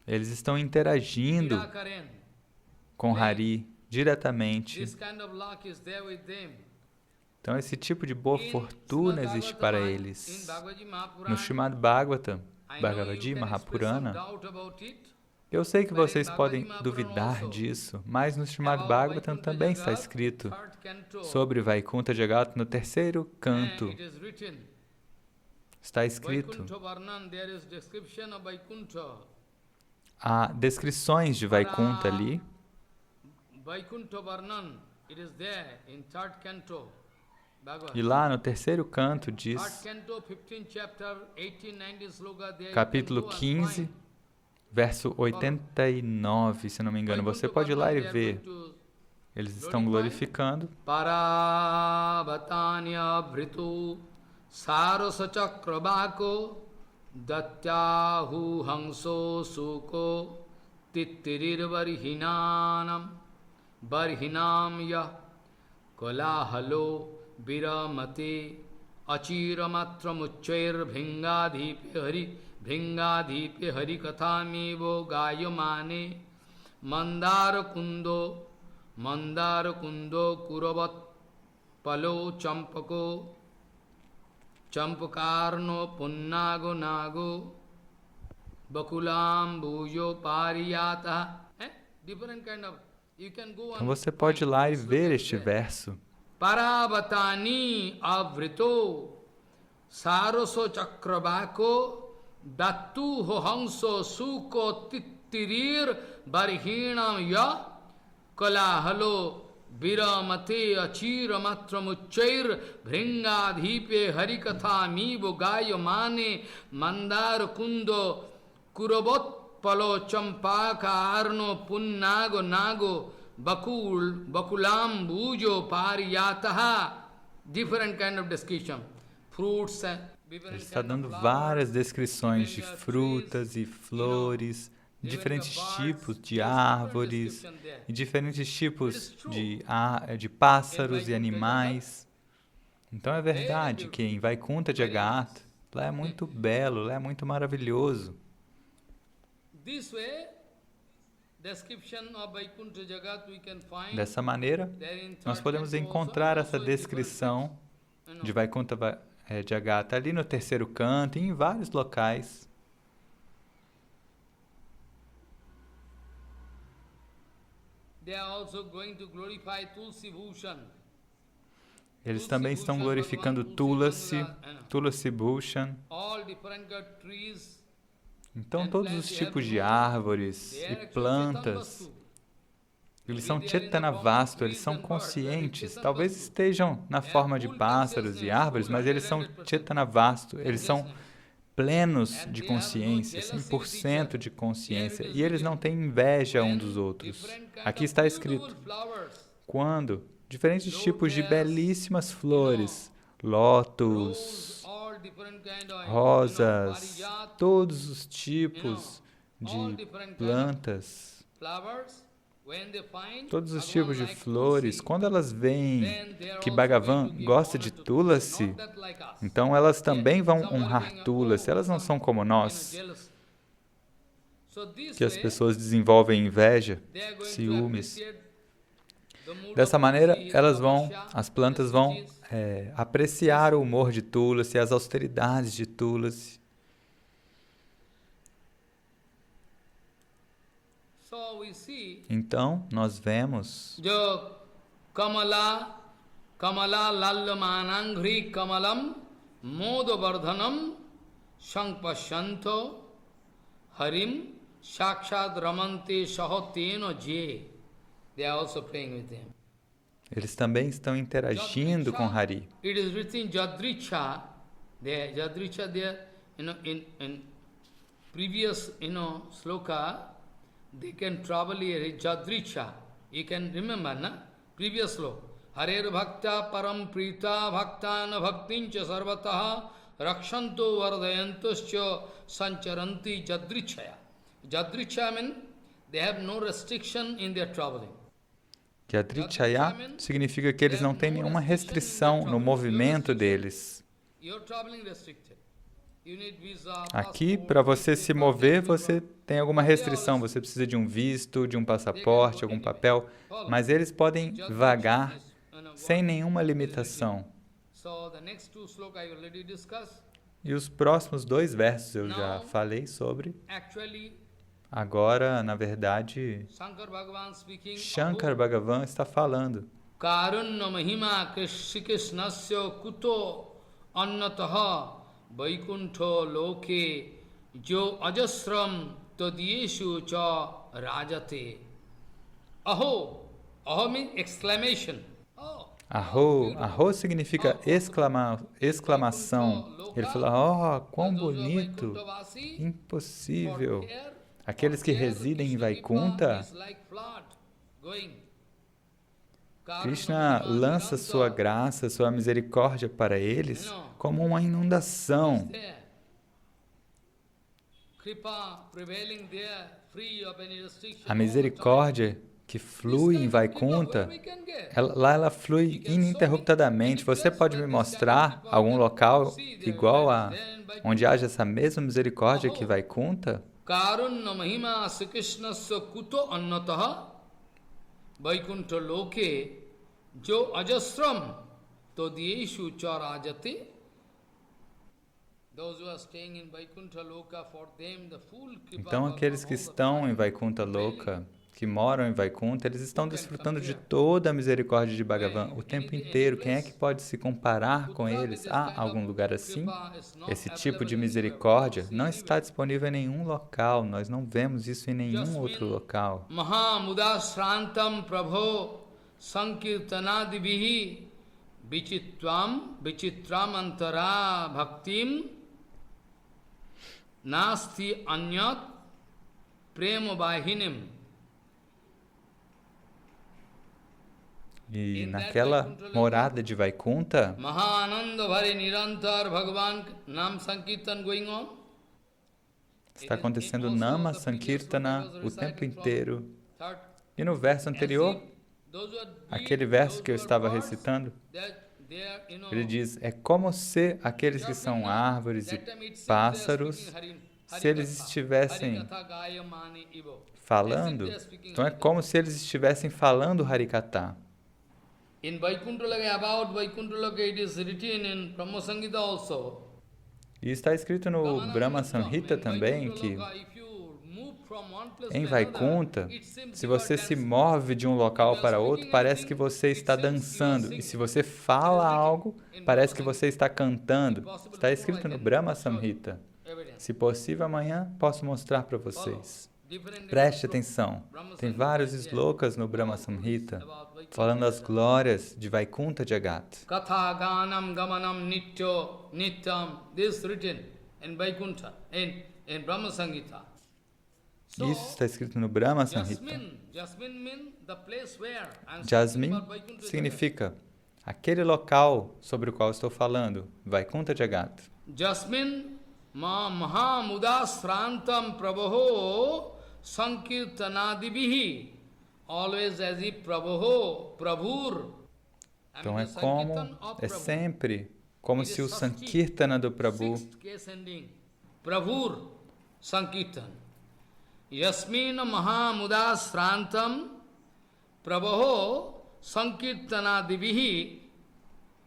Eles estão interagindo com Hari diretamente. Então esse tipo de boa fortuna existe para eles. No Srimad Bhagavatam, Bhagavad Mahapurana, eu sei que vocês podem duvidar disso, mas no Srimad Bhagavatam também está escrito sobre Vaikunta Jagat no terceiro canto. Está escrito, há descrições de Vaikunta ali. E lá no terceiro canto diz, capítulo 15, verso 89, se não me engano. Você pode ir lá e ver. Eles estão glorificando. Paravatanya vritu sarasa chakrabhako datyahu hanso suko tittirir varhinam yah kolahalo viramate achiramatra muchair bhingadhipe hari kathamivo gayamane mandara kundo kuravat palo champako champakarno punnago nago bakulam bujo pariyata. Different kind of, you can go on. Então você pode ir lá e ver este verso. Paravatani avrito saroso chakrabako dattu hohanso suko tittirir barhinam ya kalahalo viramate achira matramuchair bhringadhipe harikatha mibo gayo mane mandar kundo kurabot palo champaka arno punnago nago bakulam bujo pariyataha. Different kind of description. Fruits. Ele está dando várias descrições de frutas e flores, diferentes tipos de árvores, e diferentes tipos de pássaros e animais. Então é verdade que em Vaikuntha de Agata, lá é muito belo, lá é muito maravilhoso. Dessa maneira, nós podemos encontrar essa descrição de Vaikuntha de Agata ali no terceiro canto e em vários locais. Eles também estão glorificando Tulasi Bhushan. Então, todos os tipos de árvores e plantas, eles são Chetana-vastu, eles são conscientes. Talvez estejam na forma de pássaros e árvores, mas eles são Chetana-vastu, eles são plenos de consciência, 100% de consciência. E eles não têm inveja um dos outros. Aqui está escrito, quando diferentes tipos de belíssimas flores, lótus, rosas, todos os tipos de plantas, todos os tipos de flores, quando elas veem que Bhagavan gosta de Tulasi, então elas também vão honrar Tulasi. Elas não são como nós, que as pessoas desenvolvem inveja, ciúmes. Dessa maneira, as plantas vão apreciar o humor de Tulasi, as austeridades de Tulasi. Então, nós vemos Kamala lallamanangri kamalam modavardhanam shankpashanto harim shakshad ramante sahoteno je. They are also praying with him. Eles também estão interagindo com Hari. It is written Jadricha there, in previous, sloka, they can travel here, Jadricha. You can remember, na? Previous sloka. Harer bhakta param prita bhaktana bhaktincha sarvataha rakshanto vardayantoscha sancharanti Jadrichaya. Jadricha means they have no restriction in their traveling. Jadrichaya significa que eles não têm nenhuma restrição no movimento deles. Aqui, para você se mover, você tem alguma restrição. Você precisa de um visto, de um passaporte, algum papel. Mas eles podem vagar sem nenhuma limitação. E os próximos 2 versos eu já falei sobre. Agora, na verdade, Shankar Bhagavan está falando. Karunya mahima krishnasya kuto annataha vaikuntho loke jo ajasram tadiyeshu cha rajate. Aho. Aho means exclamation. Aho significa exclamação. Ele fala, quão bonito, impossível. Aqueles que residem em Vaikuntha, Krishna lança sua graça, sua misericórdia para eles como uma inundação. A misericórdia que flui em Vaikuntha, ela flui ininterruptadamente. Você pode me mostrar algum local igual a onde haja essa mesma misericórdia que Vaikuntha? Karunya mahima Sri Krishnasya kuto annataha vaikuntha loke jo ajasram todiyeshu cha rajate. Those who are staying in Vaikuntha Loka, for them the full kripa Então, aqueles que estão em Vaikuntha Loka, que moram em Vaikuntha, eles estão desfrutando de toda a misericórdia de Bhagavan o tempo inteiro. Quem é que pode se comparar com eles? Há algum lugar assim? Esse tipo de misericórdia não está disponível em nenhum local. Nós não vemos isso em nenhum outro local. Mahamudasrantam prabho sankirtanadibihi vichitram antara bhaktim nasti anyat prema vahinim. E naquela morada de Vaikuntha, está acontecendo Nama Sankirtana o tempo inteiro. E no verso anterior, aquele verso que eu estava recitando, ele diz, é como se aqueles que são árvores e pássaros, se eles estivessem falando, então é como se eles estivessem falando Harikatha. In Vaikuntha Loka, about Vaikuntha Loka, it is written in Brahma Samhita also. E está escrito no Brahma Samhita também que em Vaikuntha, se você se move de um local para outro, parece que você está dançando. E se você fala algo, parece que você está cantando. Está escrito no Brahma Samhita. Se possível, amanhã posso mostrar para vocês. Preste atenção. Tem vários slokas no Brahma Samhita falando as glórias de Vaikuntha Jagat. Katha ganam gamanam nityam. This is written in Vaikuntha, in Brahma Samhita. Isso está escrito no Brahma Samhita. Jasmine significa aquele local sobre o qual estou falando, Vaikuntha Jagat. Jasmine mahamudasrantam prabho sankirtanadibihi. Always as if Prabhur. Então é sempre como se o Sankirtana do Prabhu. Prabhur Sankirtan. Yasmina mahamudasrantam prabho sankirtanadibihi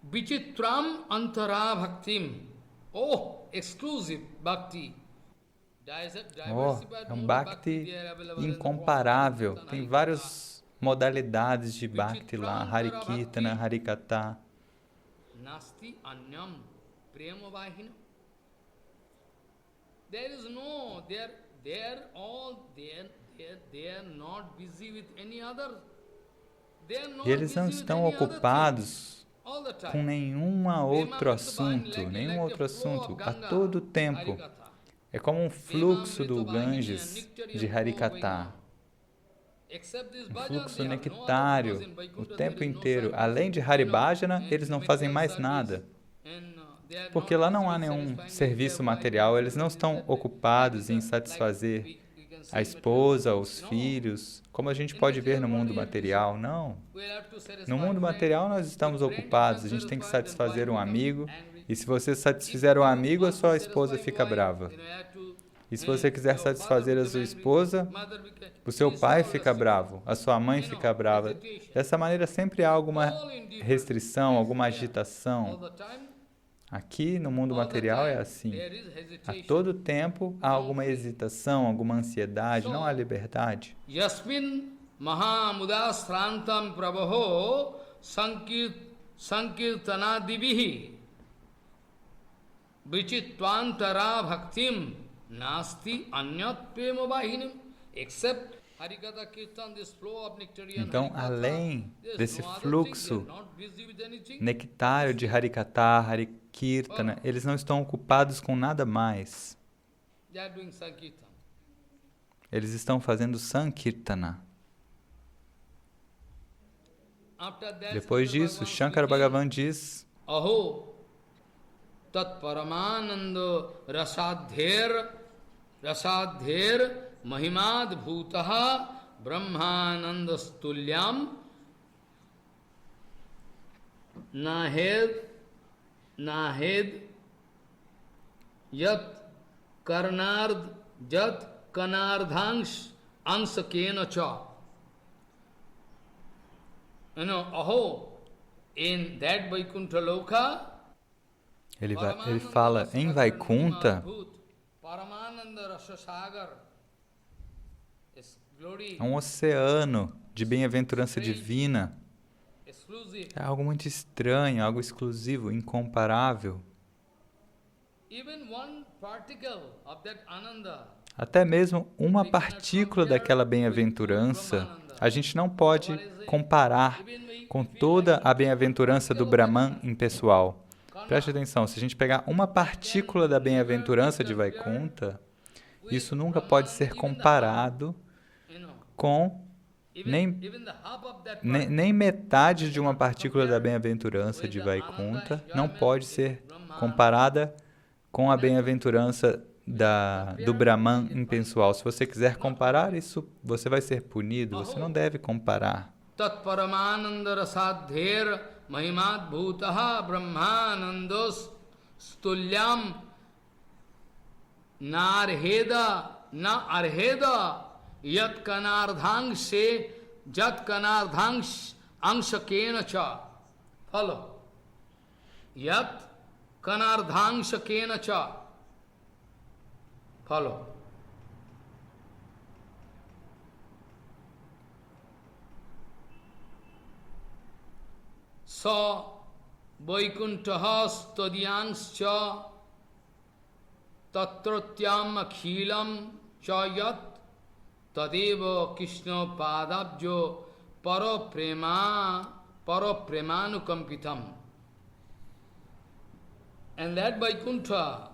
vichitram antara bhaktim. Oh, exclusive bhakti. Oh, é um Bhakti incomparável. Tem várias modalidades de Bhakti lá. Harikirtana, Harikatha. Nasti anyam prema vahina. There is no, they are not busy with any other. E eles não estão ocupados com nenhum outro assunto, a todo tempo. É como um fluxo do Ganges de Harikatha, um fluxo nectário o tempo inteiro. Além de Haribhajana, eles não fazem mais nada, porque lá não há nenhum serviço material, eles não estão ocupados em satisfazer a esposa, os filhos, como a gente pode ver no mundo material, não. No mundo material nós estamos ocupados, a gente tem que satisfazer um amigo, e se você satisfizer um amigo, a sua esposa fica brava. E se você quiser satisfazer a sua esposa, o seu pai fica bravo, a sua mãe fica brava. Dessa maneira sempre há alguma restrição, alguma agitação. Aqui no mundo material é assim. A todo tempo há alguma hesitação, alguma ansiedade, não há liberdade. Yasmin mahamudasrantam prabho sankirtanadibihi vichitvantara bhaktim nasti anyat prema vahinim. Except Harikatha Kirtan, this flow of nectarian. Então, além desse fluxo nectário de Harikatha, Harikirtana, eles não estão ocupados com nada mais. Eles estão fazendo Sankirtana. Depois disso, Shankara Bhagavan diz: Aho tat paramanando rasadher mahimad bhutaha brahmanandastulyam nahed yat kanardhansh ansakena cha. Aho, In that Vaikuntha Loka, Ele fala, em Vaikunta, Paramananda Rasa Sagar, é um oceano de bem-aventurança divina. É algo muito estranho, algo exclusivo, incomparável. Até mesmo uma partícula daquela bem-aventurança, a gente não pode comparar com toda a bem-aventurança do Brahman impessoal. Preste atenção, se a gente pegar uma partícula da bem-aventurança de Vaikunta, isso nunca pode ser comparado com nem metade de uma partícula da bem-aventurança de Vaikunta não pode ser comparada com a bem-aventurança do Brahman impessoal. Se você quiser comparar isso, você vai ser punido. Você não deve comparar. Tat paramanandara sadher mahimat bhutaha brahmanandos stulyam na arheda yat kanardhangshe jat kanardhangs angshakena cha. Follow. Yat kanardhangshakena cha. Follow. Sa Vaikuntha stadyangscha tatratyam akhilam chayat tadeva Krishna padabjo parapremanukampitam. And that Vaikuntha,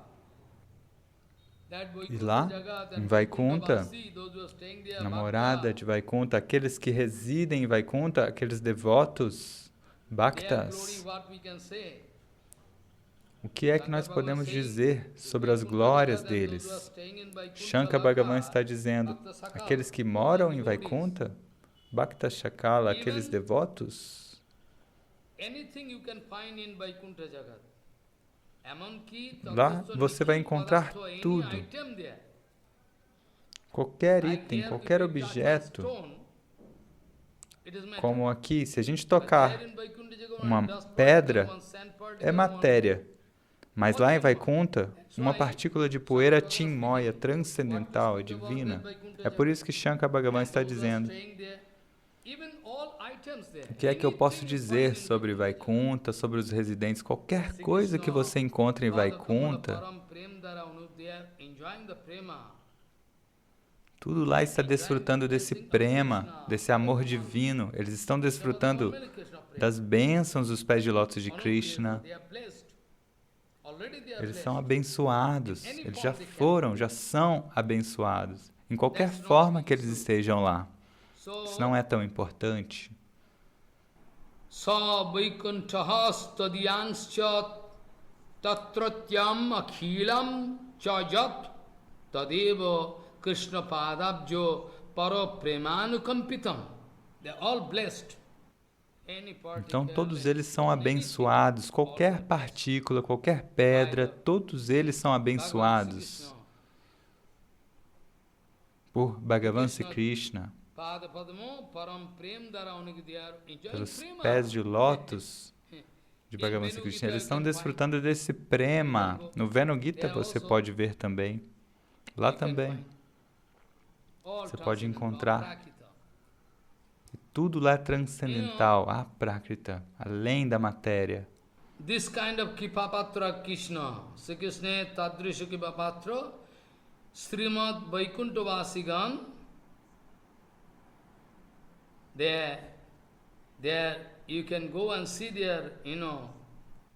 e lá, em Vaikunta, na morada de Vaikunta, aqueles que residem em Vaikunta, aqueles devotos, Bhaktas, o que é que nós podemos dizer sobre as glórias deles? Shankara Bhagavan está dizendo, aqueles que moram em Vaikunta, Bhakta Shakala, aqueles devotos, lá você vai encontrar tudo, qualquer item, qualquer objeto, como aqui, se a gente tocar uma pedra, é matéria, mas lá em Vaikunta, uma partícula de poeira chinmoya, transcendental, é divina. É por isso que Shankara Bhagavan está dizendo, o que é que eu posso dizer sobre Vaikunta, sobre os residentes? Qualquer coisa que você encontre em Vaikunta, tudo lá está desfrutando desse prema, desse amor divino. Eles estão desfrutando das bênçãos dos pés de lótus de Krishna. Eles são abençoados. Eles já foram, já são abençoados. Em qualquer forma que eles estejam lá. Isso não é tão importante. Sa Vaikuntha stadyangscha tatratyam akhilam chajat tadeva Krishna padabjo parapremanukampitam. They are all blessed. Então, todos eles são abençoados. Qualquer partícula, qualquer pedra, todos eles são abençoados por Bhagavan Sri Krishna. Pelos pés de lótus de Bhagavan Sri Krishna. Eles estão desfrutando desse prema. No Venu Gita você pode ver também. Lá também. Você pode encontrar. E tudo lá é transcendental, aprakrita, além da matéria. This kind of Kipapatra Krishna, Sri Krishna Tadrisha Kipapatra, Srimad Vaikuntha Vasigan, there you can go and see their,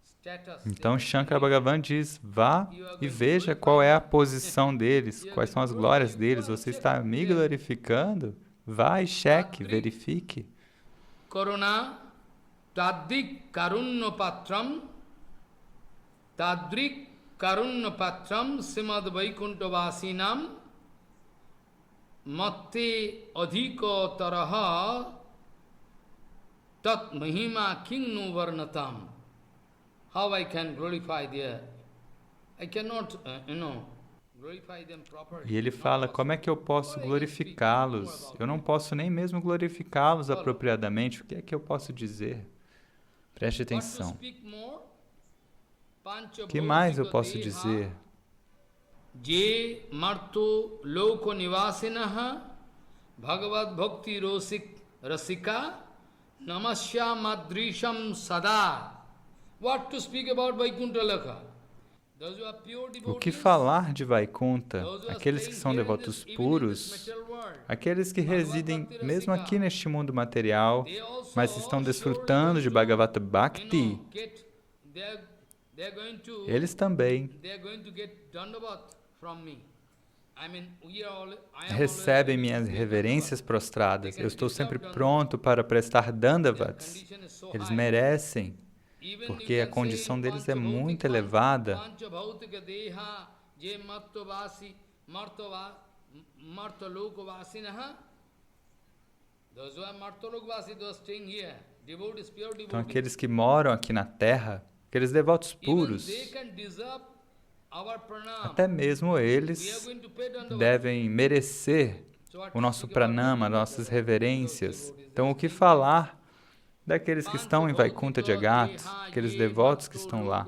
status. Então Shankara Bhagavan diz, vá e veja qual é a posição deles, quais são as glórias deles. Você está me glorificando? Vá e cheque, verifique. Corona Tadrik Karunnapatram Srimad Vaikuntha Vasinam Matte Adhiko Taraha Tat Mahima Kingnu Varnatam. How I can glorify there? I cannot, glorify them properly. E ele fala, como é que eu posso glorificá-los? Eu não posso nem mesmo glorificá-los apropriadamente. O que é que eu posso dizer? Preste atenção. O que mais eu posso dizer? Je marto loko nivasinaha bhagavad bhakti rasika namasya madrisham sada. What to speak about Vaikuntha Lokha? O que falar de Vaikunta? Aqueles que são devotos puros, aqueles que residem mesmo aqui neste mundo material, mas estão desfrutando de Bhagavata Bhakti, eles também recebem minhas reverências prostradas. Eu estou sempre pronto para prestar dandavats. Eles merecem, porque a condição deles é muito elevada. Então, aqueles que moram aqui na Terra, aqueles devotos puros, até mesmo eles devem merecer o nosso pranama, nossas reverências. Então, o que falar daqueles que estão em Vaikunta Jagat, aqueles devotos que estão lá?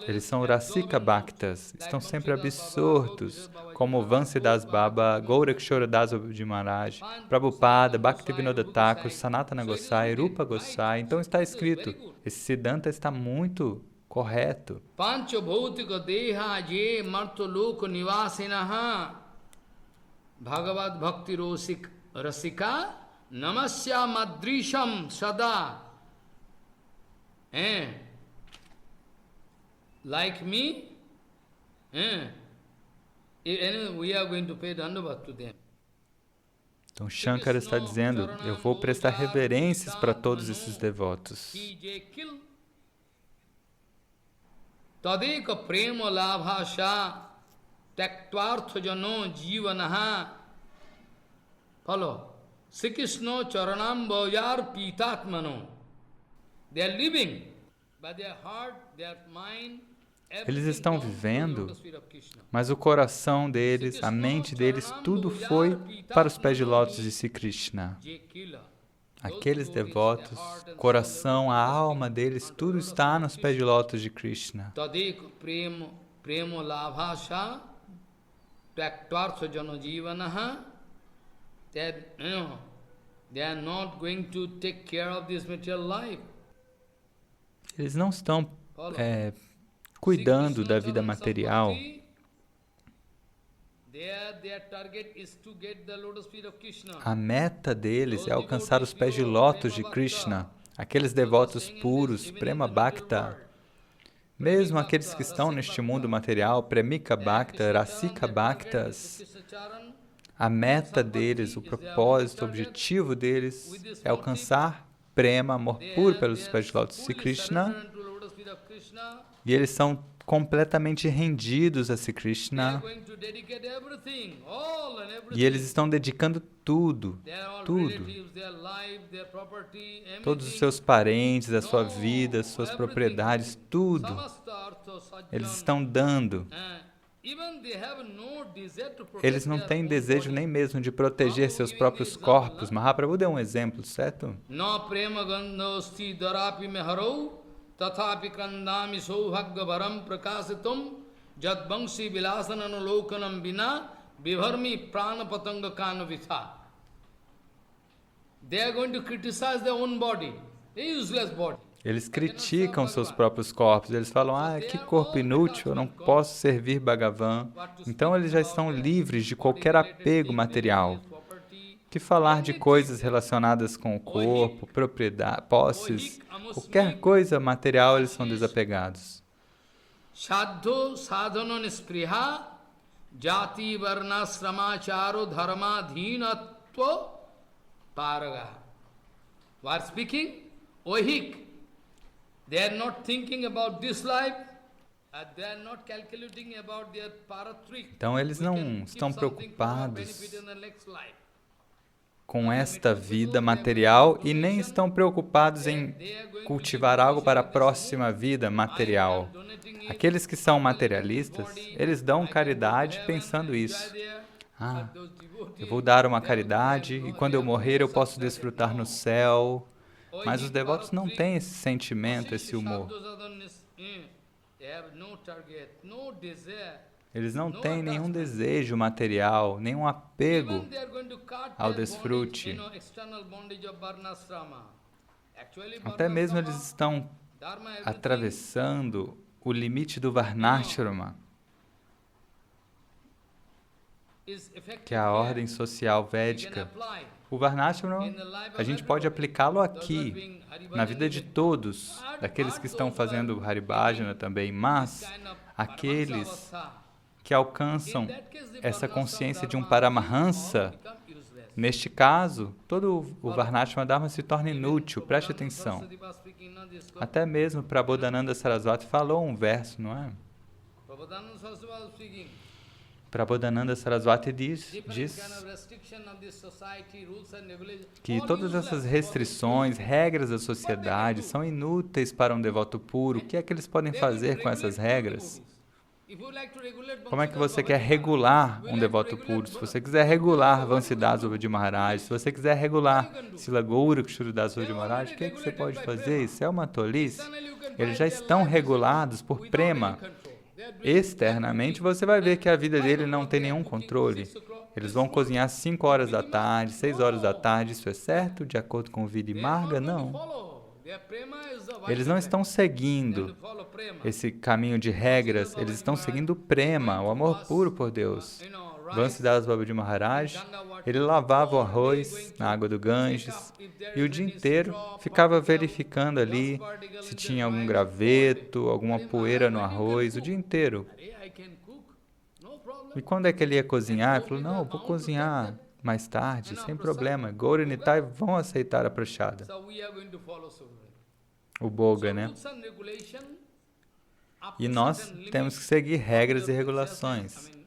Eles são Rasika Bhaktas, estão sempre absortos, como Vansidas Baba, Gaurakshora Dasaji Maharaj, Prabhupada, Bhaktivinoda Thakur, Sanatana Gosai, Rupa Gosai. Então está escrito, esse Siddhanta está muito correto. Panchabhautika deha je martoloko nivasinaha Bhagavad Bhakti Rasika Namasya Madrisham Sada. Like me, we are going to pay dandavat to them. Então Shankara está dizendo, eu vou prestar reverências para todos esses devotos. Tadeka prema labhasha taktvartha jano jivanaha. Follow. Sri Krishna charanam bhajar pitatmano. They are living, but their heart, their mind, eles estão vivendo, mas o coração deles, a mente deles, tudo foi para os pés de lótus de Sri Krishna. Aqueles devotos, coração, a alma deles, tudo está nos pés de lótus de Krishna. Premo labhasha taktvartha jano jivanaha. They are not going to take care of this material life. Eles não estão cuidando da vida material. A meta deles é alcançar os pés de lótus de Krishna, aqueles devotos puros, Prema Bhakta. Mesmo aqueles que estão neste mundo material, Premika Bhakta, Rasika Bhaktas, a meta deles, o propósito, o objetivo deles é alcançar Prema, amor puro pelos pés de lótus de Krishna, e eles são completamente rendidos a Sri Krishna, e eles estão dedicando tudo, todos os seus parentes, a sua vida, as suas propriedades, tudo, eles estão dando. Eles não têm desejo nem mesmo de proteger seus próprios corpos. Mahaprabhu deu um exemplo, certo? Tathapi kandami saubhagyavaram prakasitum jadvangsi vilasananalokanam vina vivarmi pranapatanga kanavitha. They are going to criticize their own body, a useless body. Eles criticam seus próprios corpos. Eles falam, que corpo inútil, eu não posso servir Bhagavan. Então eles já estão livres de qualquer apego material. Que falar de coisas relacionadas com o corpo, propriedade, posses, qualquer coisa material, eles são desapegados. Shadho sadhana nispriha jati varna sramacharo dharma dhinatva paraga. What speaking? Ohik. They are not thinking about this life. They are not calculating about their paratrik. Então eles não estão preocupados com esta vida material e nem estão preocupados em cultivar algo para a próxima vida material. Aqueles que são materialistas, eles dão caridade pensando isso. Ah, eu vou dar uma caridade e quando eu morrer eu posso desfrutar no céu. Mas os devotos não têm esse sentimento, esse humor. Eles não têm nenhum desejo material, nenhum apego ao desfrute. Até mesmo eles estão atravessando o limite do Varnashrama, que é a ordem social védica. O Varnashrama, a gente pode aplicá-lo aqui, na vida de todos, daqueles que estão fazendo Haribhajana também, mas aqueles que alcançam essa consciência de um Paramahansa, neste caso, todo o Varnashrama Dharma se torna inútil, preste atenção. Até mesmo Prabodhananda Sarasvati falou um verso, não é? Prabodhananda Sarasvati diz que todas essas restrições, regras da sociedade são inúteis para um devoto puro. O que é que eles podem fazer com essas regras? Como é que você quer regular um devoto puro? Se você quiser regular Vansidas Babaji Maharaj, se você quiser regular Srila Gaura Das Babaji Maharaj, o que é que você pode fazer? Isso é uma tolice. Eles já estão regulados por prema. Externamente, você vai ver que a vida dele não tem nenhum controle. Eles vão cozinhar 5 horas da tarde, 6 horas da tarde. Isso é certo? De acordo com o Vidhi Marga? Não. Eles não estão seguindo esse caminho de regras. Eles estão seguindo o prema, o amor puro por Deus. Vansidas Babaji Maharaj, ele lavava o arroz na água do Ganges e o dia inteiro ficava verificando ali se tinha algum graveto, alguma poeira no arroz, o dia inteiro. E quando é que ele ia cozinhar? Ele falou, não, eu vou cozinhar mais tarde, sem problema. Gaura e Nitai vão aceitar a prashada. O boga, né? E nós temos que seguir regras e regulações.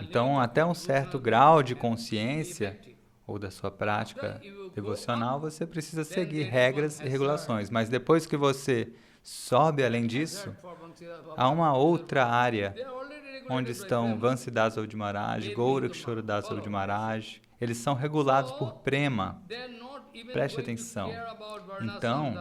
Então, até um certo grau de consciência ou da sua prática devocional, você precisa seguir regras e regulações. Mas depois que você sobe além disso, há uma outra área onde estão Vansidas Babaji Maharaj, Gaurakishora Das Babaji Maharaj. Eles são regulados por prema. Preste atenção. Então,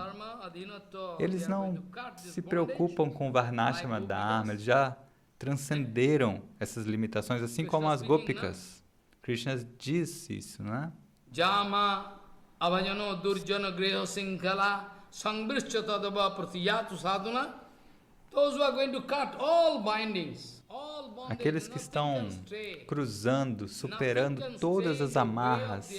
eles não se preocupam com Varnashrama Dharma, eles já transcenderam essas limitações, assim como as Gopikas. Krishna disse isso, não é? Jama avajano durjana greha sinkala sangbrischa tadava pratiyatu sadhana. Those who are going to cut all bindings. Aqueles que estão cruzando, superando todas as amarras,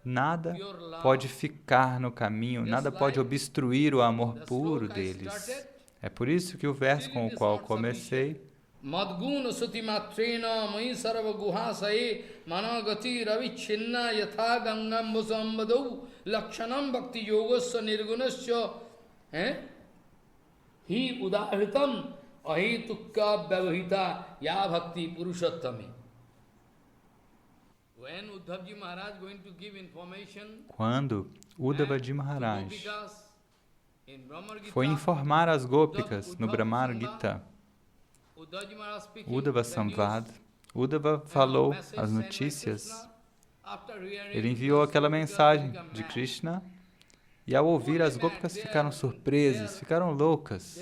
nada pode ficar no caminho, nada pode obstruir o amor puro deles. É por isso que o verso com o qual comecei, Madguna suti matrena mai sarva guhasaye managati ravi chinna yatha gangam vasambadau lakshanam bhakti yogasya nirgunasya hi udahritam ahitukka vyavahita ya bhakti purushattame. Quando Uddhavaji Maharaj foi informar as Gopikas no Brahmar Gita, Uddhava Samvad, Uddhava falou as notícias, ele enviou aquela mensagem de Krishna e ao ouvir as Gopikas ficaram surpresas, ficaram loucas.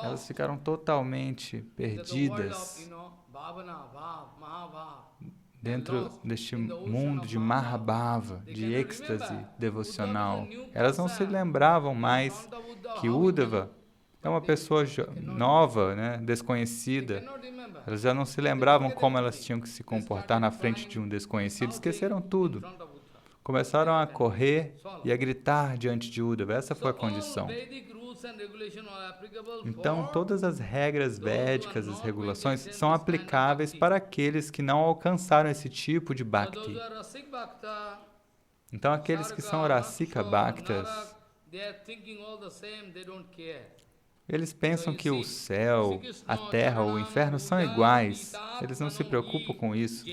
Elas ficaram totalmente perdidas dentro deste mundo de Mahabhava, de êxtase devocional. Elas não se lembravam mais que Uddhava é uma pessoa nova, né, desconhecida. Elas já não se lembravam como elas tinham que se comportar na frente de um desconhecido. Esqueceram tudo. Começaram a correr e a gritar diante de Uddhava. Essa foi a condição. Então, todas as regras védicas, as regulações, são aplicáveis para aqueles que não alcançaram esse tipo de bhakti. Então, aqueles que são rasika bhaktas, eles pensam que o céu, a terra ou o inferno são iguais. Eles não se preocupam com isso.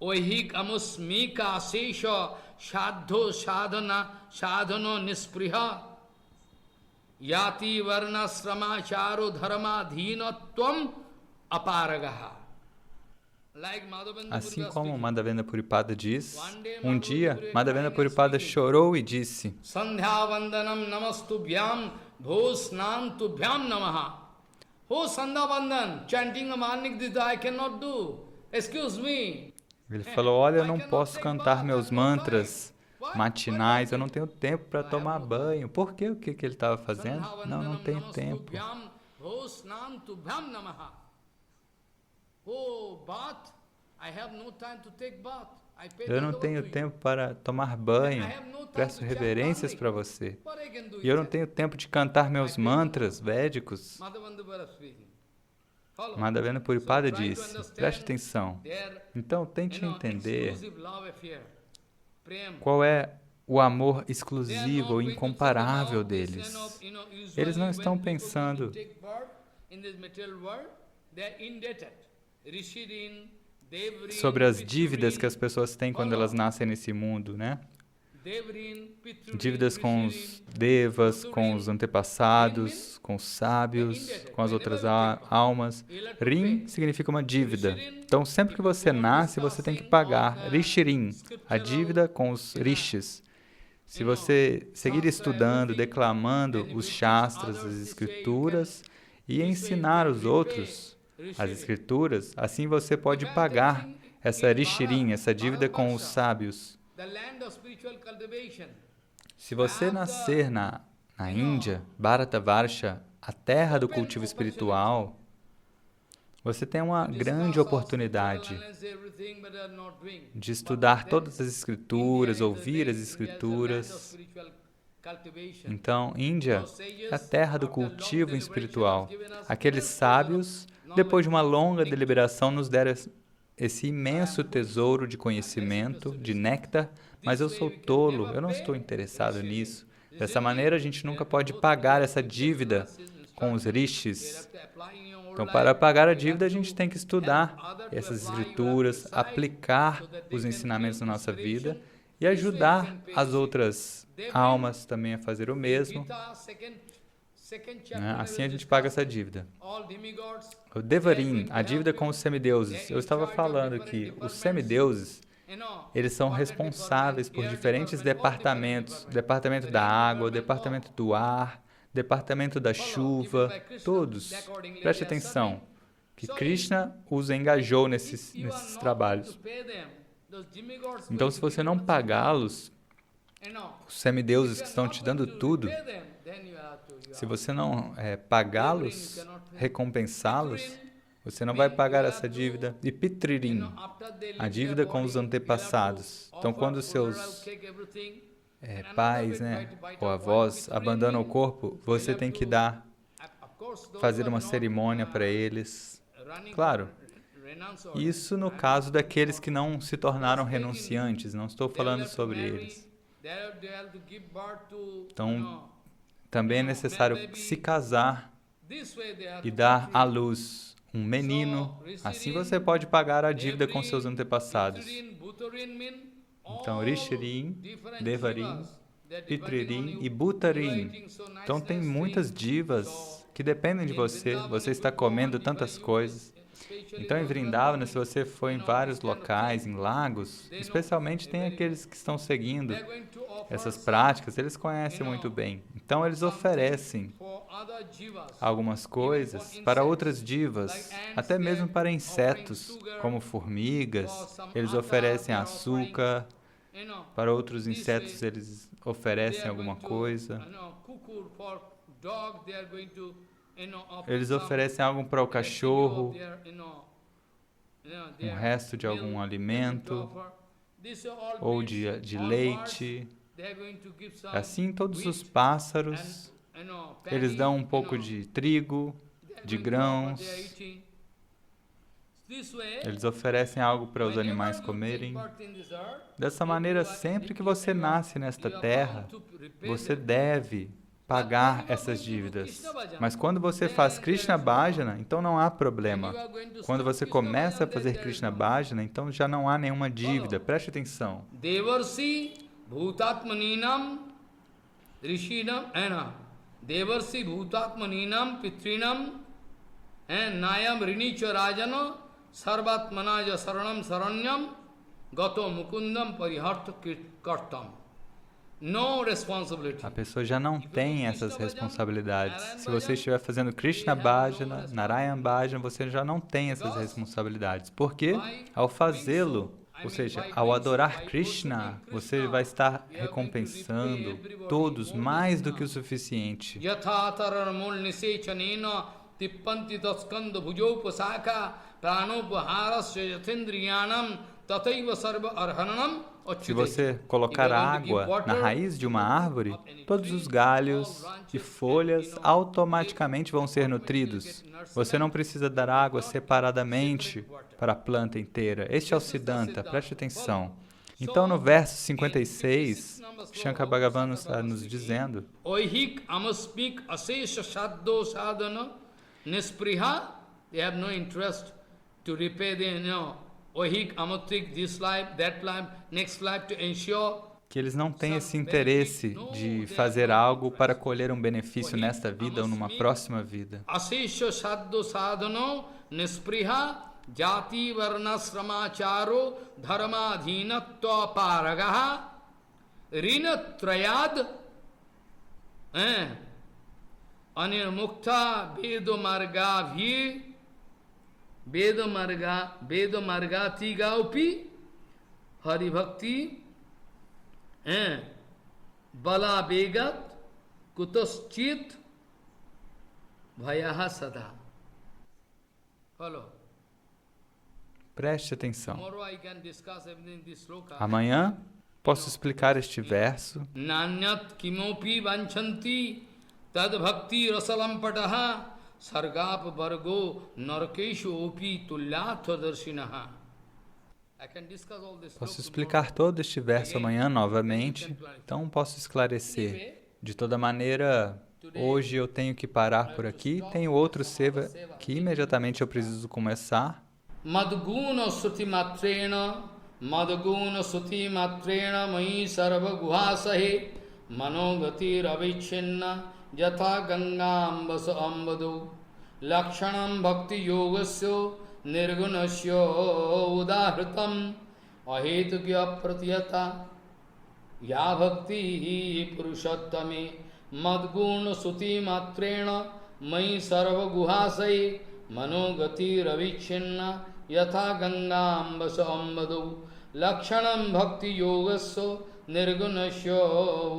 Oihik amusmika sesha shadho sadhana sadhano nispriha. yati varnasramacharo dharmadhinatvam aparagaha. Assim como Madhavendra Puripada diz, um dia Madhavendra Puripada chorou e disse: Sandhyavandanam namastubhyam bhosnantubhyam namaha. Oh Sandhyavandan, chanting a Manikdita I cannot do. Excuse me. Ele falou: olha, eu não posso cantar meus mantras matinais, eu não tenho tempo para tomar banho. Por quê? O que ele estava fazendo? Não tenho tempo. Eu não tenho tempo para tomar banho. Presto reverências para você. E eu não tenho tempo de cantar meus mantras védicos. Madhavendra Puripada disse: preste atenção. Então, tente entender qual é o amor exclusivo ou incomparável deles. Eles não estão pensando sobre as dívidas que as pessoas têm quando elas nascem nesse mundo, né? Dívidas com os devas, com os antepassados, com os sábios, com as outras almas. Rin significa uma dívida. Então, sempre que você nasce, você tem que pagar. Rishirin, a dívida com os rishis. Se você seguir estudando, declamando os shastras, as escrituras, e ensinar os outros as escrituras, assim você pode pagar essa rishirin, essa dívida com os sábios. Se você nascer na Índia, Bharatavarsha, a terra do cultivo espiritual, você tem uma grande oportunidade de estudar todas as escrituras, ouvir as escrituras. Então, Índia é a terra do cultivo espiritual. Aqueles sábios, depois de uma longa deliberação, nos deram esse imenso tesouro de conhecimento, de néctar, mas eu sou tolo, eu não estou interessado nisso. Dessa maneira, a gente nunca pode pagar essa dívida com os rishis. Então, para pagar a dívida, a gente tem que estudar essas escrituras, aplicar os ensinamentos na nossa vida e ajudar as outras almas também a fazer o mesmo. Assim a gente paga essa dívida. O Devarim, a dívida com os semideuses. Eu estava falando que os semideuses, eles são responsáveis por diferentes departamentos. Departamento da água, departamento do ar, departamento da chuva, todos. Preste atenção, que Krishna os engajou nesses trabalhos. Então, se você não pagá-los, os semideuses que estão te dando tudo, se você não pagá-los, recompensá-los, você não vai pagar essa dívida. E Pitririm, a dívida com os antepassados. Então, quando seus pais, ou avós abandonam o corpo, você tem que fazer uma cerimônia para eles. Claro, isso no caso daqueles que não se tornaram renunciantes, não estou falando sobre eles. Então, também é necessário se casar e dar à luz um menino. Assim você pode pagar a dívida com seus antepassados. Então, Rishirin, Devarim, Pitririm e Bhutarim. Então, tem muitas divas que dependem de você. Você está comendo tantas coisas. Então, em Vrindavana, se você for em vários locais, em lagos, especialmente tem aqueles que estão seguindo essas práticas, eles conhecem muito bem. Então, eles oferecem algumas coisas para outras divas, até mesmo para insetos, como formigas. Eles oferecem açúcar. Para outros insetos, eles oferecem alguma coisa. Eles oferecem algo para o cachorro, um resto de algum alimento, ou de leite. Assim, todos os pássaros, eles dão um pouco de trigo, de grãos. Eles oferecem algo para os animais comerem. Dessa maneira, sempre que você nasce nesta terra, você deve pagar essas dívidas. Mas quando você faz Krishna Bhajana, então não há problema. Quando você começa a fazer Krishna Bhajana, então já não há nenhuma dívida. Preste atenção. Devarsi bhutatmaninam rishinam ena Devarsi bhutatmaninam pitrinam nayam rinicha rajana sarvatmanaja saranam saranyam gato mukundam parihartha kartam. No responsibility. A pessoa já não tem essas responsabilidades. Se você estiver fazendo Krishna Bhajana, Narayana Bhajana, você já não tem essas responsabilidades. Porque ao fazê-lo, ou seja, ao adorar Krishna, você vai estar recompensando todos mais do que o suficiente. Se você colocar água na raiz de uma árvore, todos os galhos e folhas automaticamente vão ser nutridos. Você não precisa dar água separadamente para a planta inteira. Este é o Siddhanta, preste atenção. Então, no verso 56, Shankar Bhagavan está nos dizendo: Oihik amaspik asesha saddo sadhana nispriha, they have no interest to repay the, Oihik amatrik, this life, that life, next life, to ensure que eles não têm esse interesse de fazer algo para colher um benefício nesta vida ou numa próxima vida. Asesha saddo sadhana nispriha jati varnasramacharo dharmadhinatva paragaha rinatrayad anirmukta vedamargavhi vedamargati gaupi haribhakti bala begat kutoschit bhayaha sada. Follow. Preste atenção. Amanhã posso explicar este verso. Nanyat kimopi vanchanti tad bhakti rasalampataha sargap vargo narkeshu opi tulyatha darshinaha. Posso explicar todo este verso amanhã novamente, então posso esclarecer. De toda maneira, hoje eu tenho que parar por aqui, tenho outro seva que imediatamente eu preciso começar. Madguna suti matrena mai sarva guhasahe manogati ravichenna yatha gangambasa ambadu lakshanam bhakti yogasya nirgunasya udahritam ahetukya pratiyata ya bhakti purushattame madguna suti matrena mai sarva guhasahe manogati ravichenna yatha gangambasa ambadu lakshanam bhakti yogasya nirgunasya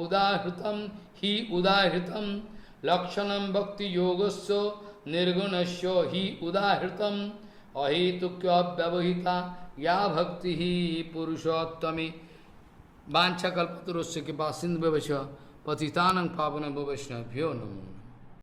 udahritam hi udahritam lakshanam bhakti yogasya nirgunasya hi udahritam ahetukya vyavahita ya bhakti hi purushottame vancha kalpatarusya kripa sindhu bhavasya patitanam pavanam vaishnavabhyo namo.